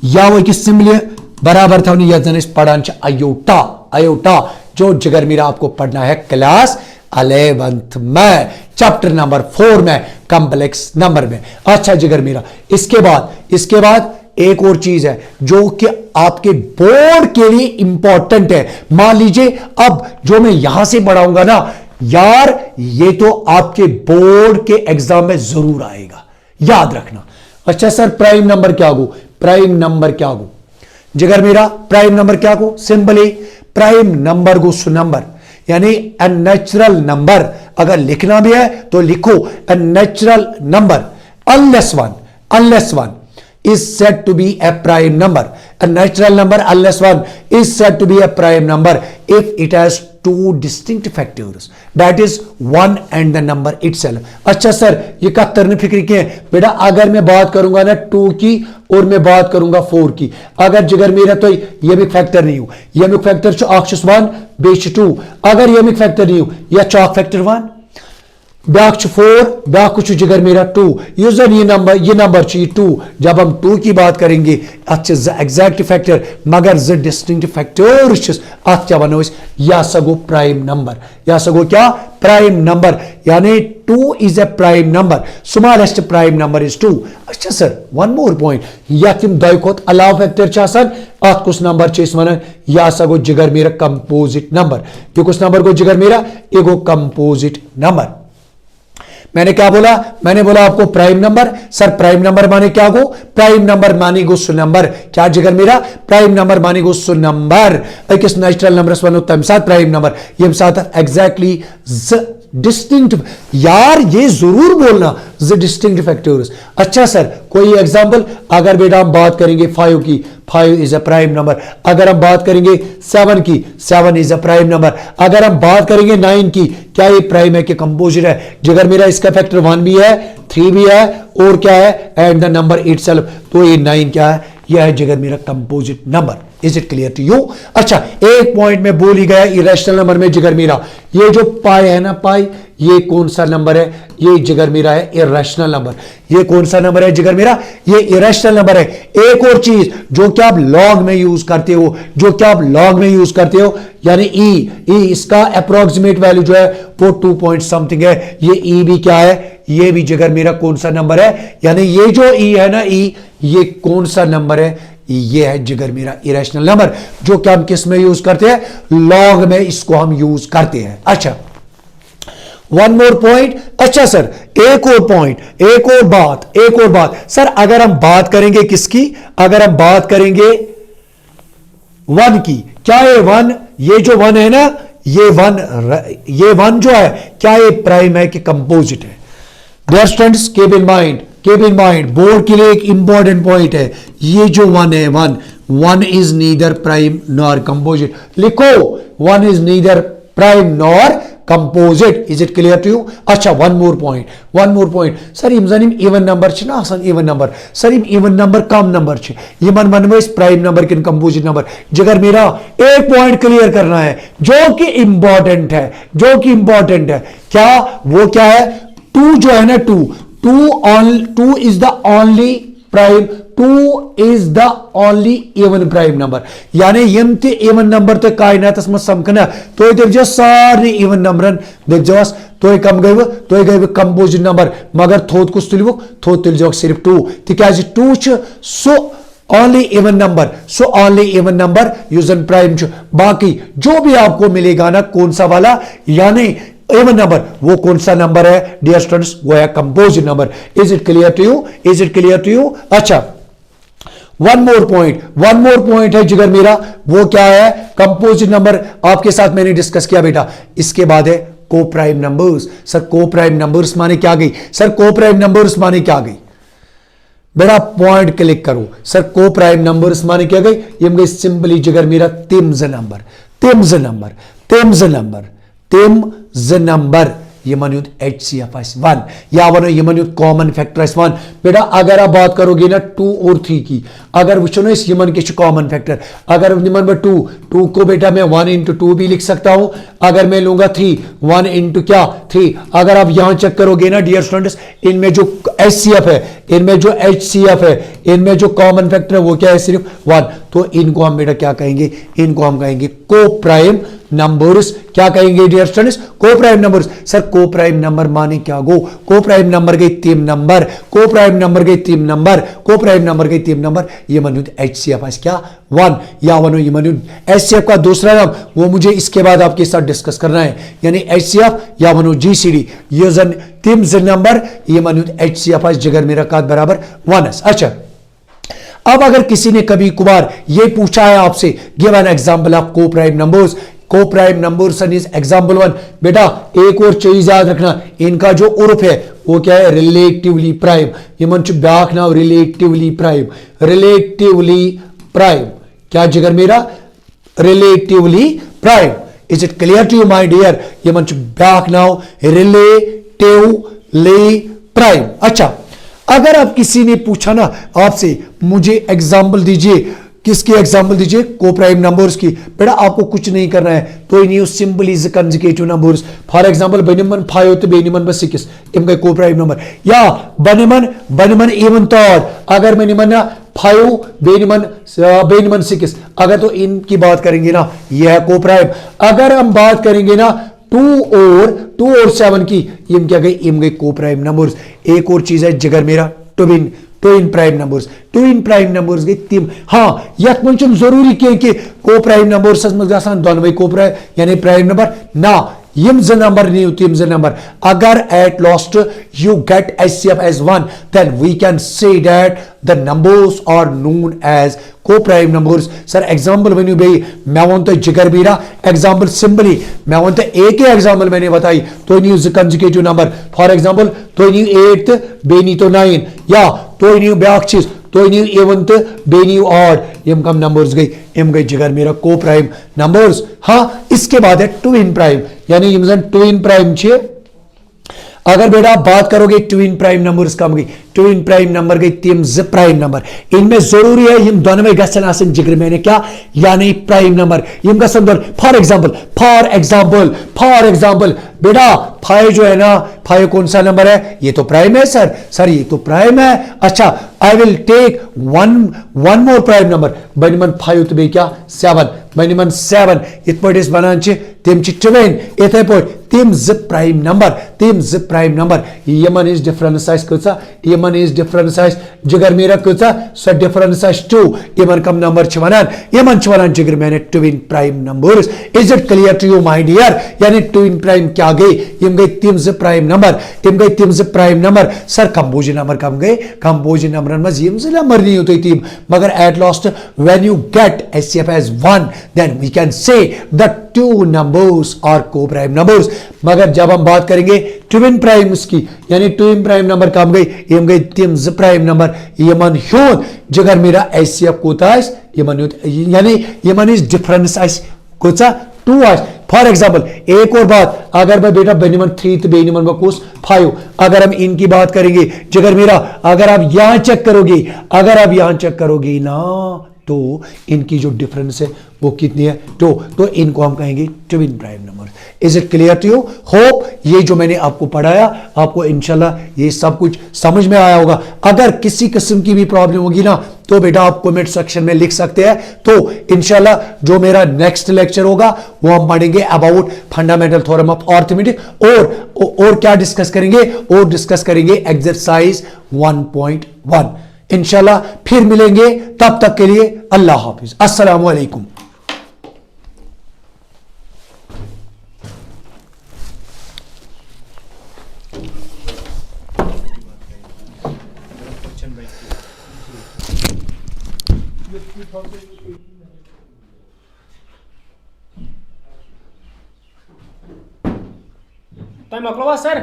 या अकिस सिंबल बराबर था यह पढ़ान अयोटा, जो जिगर मेरा आपको पढ़ना है क्लास 11th में, चैप्टर नंबर 4 में, कॉम्प्लेक्स नंबर में। अच्छा जिगर मेरा, इसके बाद एक और चीज है जो कि आपके बोर्ड के लिए इंपॉर्टेंट है। मान लीजिए अब जो मैं यहां से पढ़ाऊंगा ना यार, ये तो आपके बोर्ड के एग्जाम में जरूर आएगा, याद रखना। अच्छा सर प्राइम नंबर क्या गो, जिगर मेरा प्राइम नंबर क्या को, सिंपली प्राइम नंबर गो सु नंबर, यानी अ नेचुरल नंबर। अगर लिखना भी है तो लिखो a natural number unless one is said to be a prime number. A natural number unless one is said to be a prime number if it has two distinct factors, that is one and the number itself. अच्छा sir ये का तरने फिक्र क्या है बेटा, अगर मैं बात करूंगा ना 2 की और मैं बात करूंगा 4 की, अगर जिगर मेरा तो यमिक फैक्टर नहीं हो, यमिक फैक्टर 1 बेच 2, अगर यमिक फैक्टर नहीं हो या चौक फैक्टर 1 ब्याक 4 ब्याक कुछ जिगर मेरा 2, यूजर ये नंबर चाहिए 2। जब हम 2 की बात करेंगे अच्छे एग्जैक्ट फैक्टर, मगर ज डिस्टिंक्ट फैक्टर अच्छा वनो या सगो प्राइम नंबर, या सगो क्या प्राइम नंबर, यानी 2 is a prime number, smallest prime number is 2। अच्छा सर वन मोर पॉइंट, या तिम दय खोत अलाव फैक्टर चासन अत कुछ नंबर चेस वना या सगो जिगर मेरा कंपोजिट नंबर, ये कुछ नंबर को जिगर मेरा एगो कंपोजिट नंबर। मैंने क्या बोला, मैंने बोला आपको prime number. Sir prime number माने क्या गो, प्राइम नंबर माने गो सु नंबर, क्या जिगर मेरा प्राइम नंबर माने गो सु नंबर किस नेचुरल नंबर बनो तम साथ प्राइम नंबर ये साथ एग्जैक्टली डिस्टिंक्ट, यार ये जरूर बोलना ज डिस्टिंक्ट फैक्टर्स। अच्छा सर कोई एग्जांपल, अगर बेटा हम बात करेंगे 5 की, 5 इज अ प्राइम नंबर। अगर हम बात करेंगे 7 की, 7 इज अ प्राइम नंबर। अगर हम बात करेंगे 9 की, क्या ये प्राइम है कि कंपोजिट है, जिगर मेरा इसका फैक्टर 1 भी है 3 भी है और क्या है एंड द नंबर इटसेल्फ, तो ये 9 क्या है, यह है जिगर मेरा composite number. Is it clear to you? अच्छा एक पॉइंट में बोल ही गया इरेशनल नंबर में जिगर मेरा, ये जो पाई है ना पाई, ये कौन सा नंबर है, ये जिगर मेरा है इरेशनल नंबर। ये कौन सा नंबर है जिगर मेरा, ये इरेशनल नंबर है। एक और चीज जो कि आप लॉग में यूज करते हो, यानी ई इसका अप्रोक्सीमेट वैल्यू जो है वो 2 पॉइंट समथिंग है। ये ई भी क्या है, ये भी जिगर मेरा कौन सा नंबर है, यानी ये जो ई है ना ई, ये कौन सा नंबर है, ये है जिगर मेरा इरेशनल नंबर, जो कि हम किस में यूज करते हैं, लॉग में इसको हम यूज करते हैं। अच्छा वन मोर पॉइंट। अच्छा सर एक और पॉइंट, एक और बात सर, अगर हम बात करेंगे किसकी, अगर हम बात करेंगे 1 की, क्या ये 1, ये जो 1 है ना, ये 1 जो है क्या ये प्राइम है कि कंपोजिट है? Dear students keep in mind, board के लिए एक इंपॉर्टेंट पॉइंट है, ये जो 1 है 1 is neither prime nor composite. लिखो 1 is neither prime nor composite. Is it clear to you? अच्छा, one more point. Sir, यम even number च ना आसान even number. Sir, even number कम number च. यमन मनवेस prime number किन composite number. जगर मेरा एक point clear करना है, जो कि important है. क्या वो क्या है? 2 जो है ना 2 is the only prime. 2 is the only even prime number. यानी यम ते even number ते कायनातस में समकना तो ये सारे even number देख जाओ तो कम गई composite number मगर थोत कुछ तुल जाओ सिर्फ 2 तिकाज 2 च सो only even number यूजन prime च बाकी जो भी आपको मिलेगा ना कौन सा वाला यानी even number वो कौन सा नंबर है डियर स्टूडेंट्स? वो है composite number. Is it clear to you? अच्छा, one more point है जिगर मेरा, वो क्या है? कंपोजिट नंबर आपके साथ मैंने डिस्कस किया बेटा. इसके बाद है को प्राइम नंबर्स. सर को प्राइम नंबर्स माने क्या गई? बेटा पॉइंट क्लिक करो. सर को प्राइम नंबर्स माने क्या गई? ये गई सिंपली जिगर मेरा तिम्स नंबर ये मानियो HCF 1 या वनो ये मानियो कॉमन फैक्टर 1. बेटा अगर आप बात करोगे ना 2 और 3 की, अगर वुचो ना इस यमन के कॉमन फैक्टर, अगर निमन में 2 को बेटा मैं 1 into 2 भी लिख सकता हूं. अगर मैं लूंगा 3 1 into क्या 3. अगर आप यहां चेक करोगे ना डियर स्टूडेंट्स, इनमें जो HCF है, इनमें जो HCF है, इनमें जो कॉमन फैक्टर है वो क्या है? सिर्फ 1. तो इनको हम बेटा क्या कहेंगे? इनको हम कहेंगे को प्राइम नंबर्स. क्या कहेंगे डियर स्टूडेंट्स? को प्राइम नंबर्स. सर को प्राइम नंबर माने क्या गो? को प्राइम नंबर गई 3 नंबर, को प्राइम नंबर गई 3 नंबर. ये मानो HCF क्या 1 या वनो ये मानो HCF का दूसरा नाम वो मुझे इसके बाद आपके साथ डिस्कस करना है. यानी HCF या वनो GCD ये जन 3 नंबर ये मानो HCF जिगर मेरा का बराबर 1. अच्छा, अब अगर किसी ने कभी कुबार ये पूछा है आपसे गिव एन एग्जांपल ऑफ को prime numbers and is example 1. बेटा एक और चीज याद रखना, इनका जो उर्फ है वो क्या है? Relatively prime. ये मन ब्याख नाउ रिलेटिवली प्राइम. क्या जिगर मेरा? Relatively prime. Is it clear to you my dear? ये मन ब्याख नाउ रिलेटिवली प्राइम. अच्छा, अगर आप किसी ने पूछा ना आपसे मुझे एग्जांपल दीजिए, किसकी एग्जांपल दीजिए? को प्राइम नंबर्स की. बेटा आपको कुछ नहीं करना है, तो in simple is conjugative numbers. For example बनिमन 5 तो बेनिमन 6 इनका को प्राइम नंबर. या बनिमन इवन तौर अगर मैंने 5 बेनिमन 6 अगर तो इनकी बात करेंगे ना यह है को प्राइम. अगर हम बात करेंगे ना 2 और 7 की, इम क्या गई? इम गई को प्राइम नंबर्स. एक और चीज है जिगर मेरा ट्विन प्राइम नंबर्स गई 3. हाँ यथ मन जरूरी कि को प्राइम नंबर्स दोनवे को प्राइम यानी प्राइम नंबर ना यम ज नंबर नहीं होती, नंबर. अगर at last you get HCF as 1 then we can say that the numbers are known as co-prime numbers. Sir example बनी भाई मैं वन तो जिगर बीरा एग्जांपल सिंपली मैं वन तो एक ही एग्जांपल मैंने बताई तो new conjugative number. For example तो न्यू 8 बेनी तो 9 या तो न्यू ब्याक चीज तो न्यू एवंत बेनी ऑड यम कम नंबर्स गई एम गई जिगर मेरा को प्राइम नंबर्स. हाँ इसके बाद है ट्विन प्राइम यानी यम ट्विन प्राइम छे. अगर बेटा आप बात करोगे ट्विन प्राइम नंबर्स कम गई, ट्विन प्राइम नंबर गई 3 प्राइम नंबर. इनमें जरूरी है यम दोनों गसन आसन जिगर मैंने क्या यानी प्राइम नंबर यम गसन दोन. फॉर एग्जांपल बेटा 5 जो है ना 5 कौन सा नंबर है? ये तो प्राइम है सर ये तो प्राइम है. अच्छा I will take one more prime number बनिमन 5 तो बे क्या 7 बनिमन 7 इत पट इस बनान छ तिम छ ट्विन इथे पट तिम ज प्राइम नंबर यमन इज डिफरेंस साइज कसा यमन इज डिफरेंस साइज जिगर मेरा कसा सो डिफरेंस साइज 2 यमन कम नंबर छ वनान यमन छ वनान जिगर मैंने twin prime numbers. Is it clear to you my dear? यानी ट्विन प्राइम क्या गई? यम गई तिम ज prime number. Sir composite number कम गए, कंपोजिट नंबर में यम ज नंबर नहीं होते तिम मगर at last when you get HCF as 1 then we can say the 2 numbers are co-prime numbers. मगर जब हम बात करेंगे ट्विन प्राइम्स की यानी ट्विन प्राइम नंबर कम गई यम गई 3 प्राइम नंबर यमन ह्योन जगर मेरा HCF कोता है यमन यानी यमन इज डिफरेंस कोता टू आइज फॉर एग्जाम्पल। एक और बात, अगर मैं बेटा बेनिमन 3 तो बेनिमन बकोस 5, अगर हम इनकी बात करेंगे जिगर मेरा, अगर आप यहां चेक करोगे, अगर आप यहां चेक करोगे ना, तो इनकी जो डिफरेंस है वो कितनी है, तो इनको हम कहेंगे twin prime number. Is it clear to you? Hope ये जो मैंने आपको पढ़ाया आपको इंशाल्लाह ये सब कुछ समझ में आया होगा। अगर किसी किस्म की भी प्रॉब्लम होगी ना तो बेटा आप कमेंट सेक्शन में लिख सकते हैं। तो इंशाल्लाह जो मेरा नेक्स्ट लेक्चर होगा वो हम पढ़ेंगे about fundamental theorem of arithmetic, और क्या डिस्कस करेंगे, और डिस्कस करेंगे एक्सरसाइज 1.1। इंशाल्लाह फिर मिलेंगे, तब तक के लिए अल्लाह हाफिज, अस्सलाम वालेकुम। Time o'clock, sir.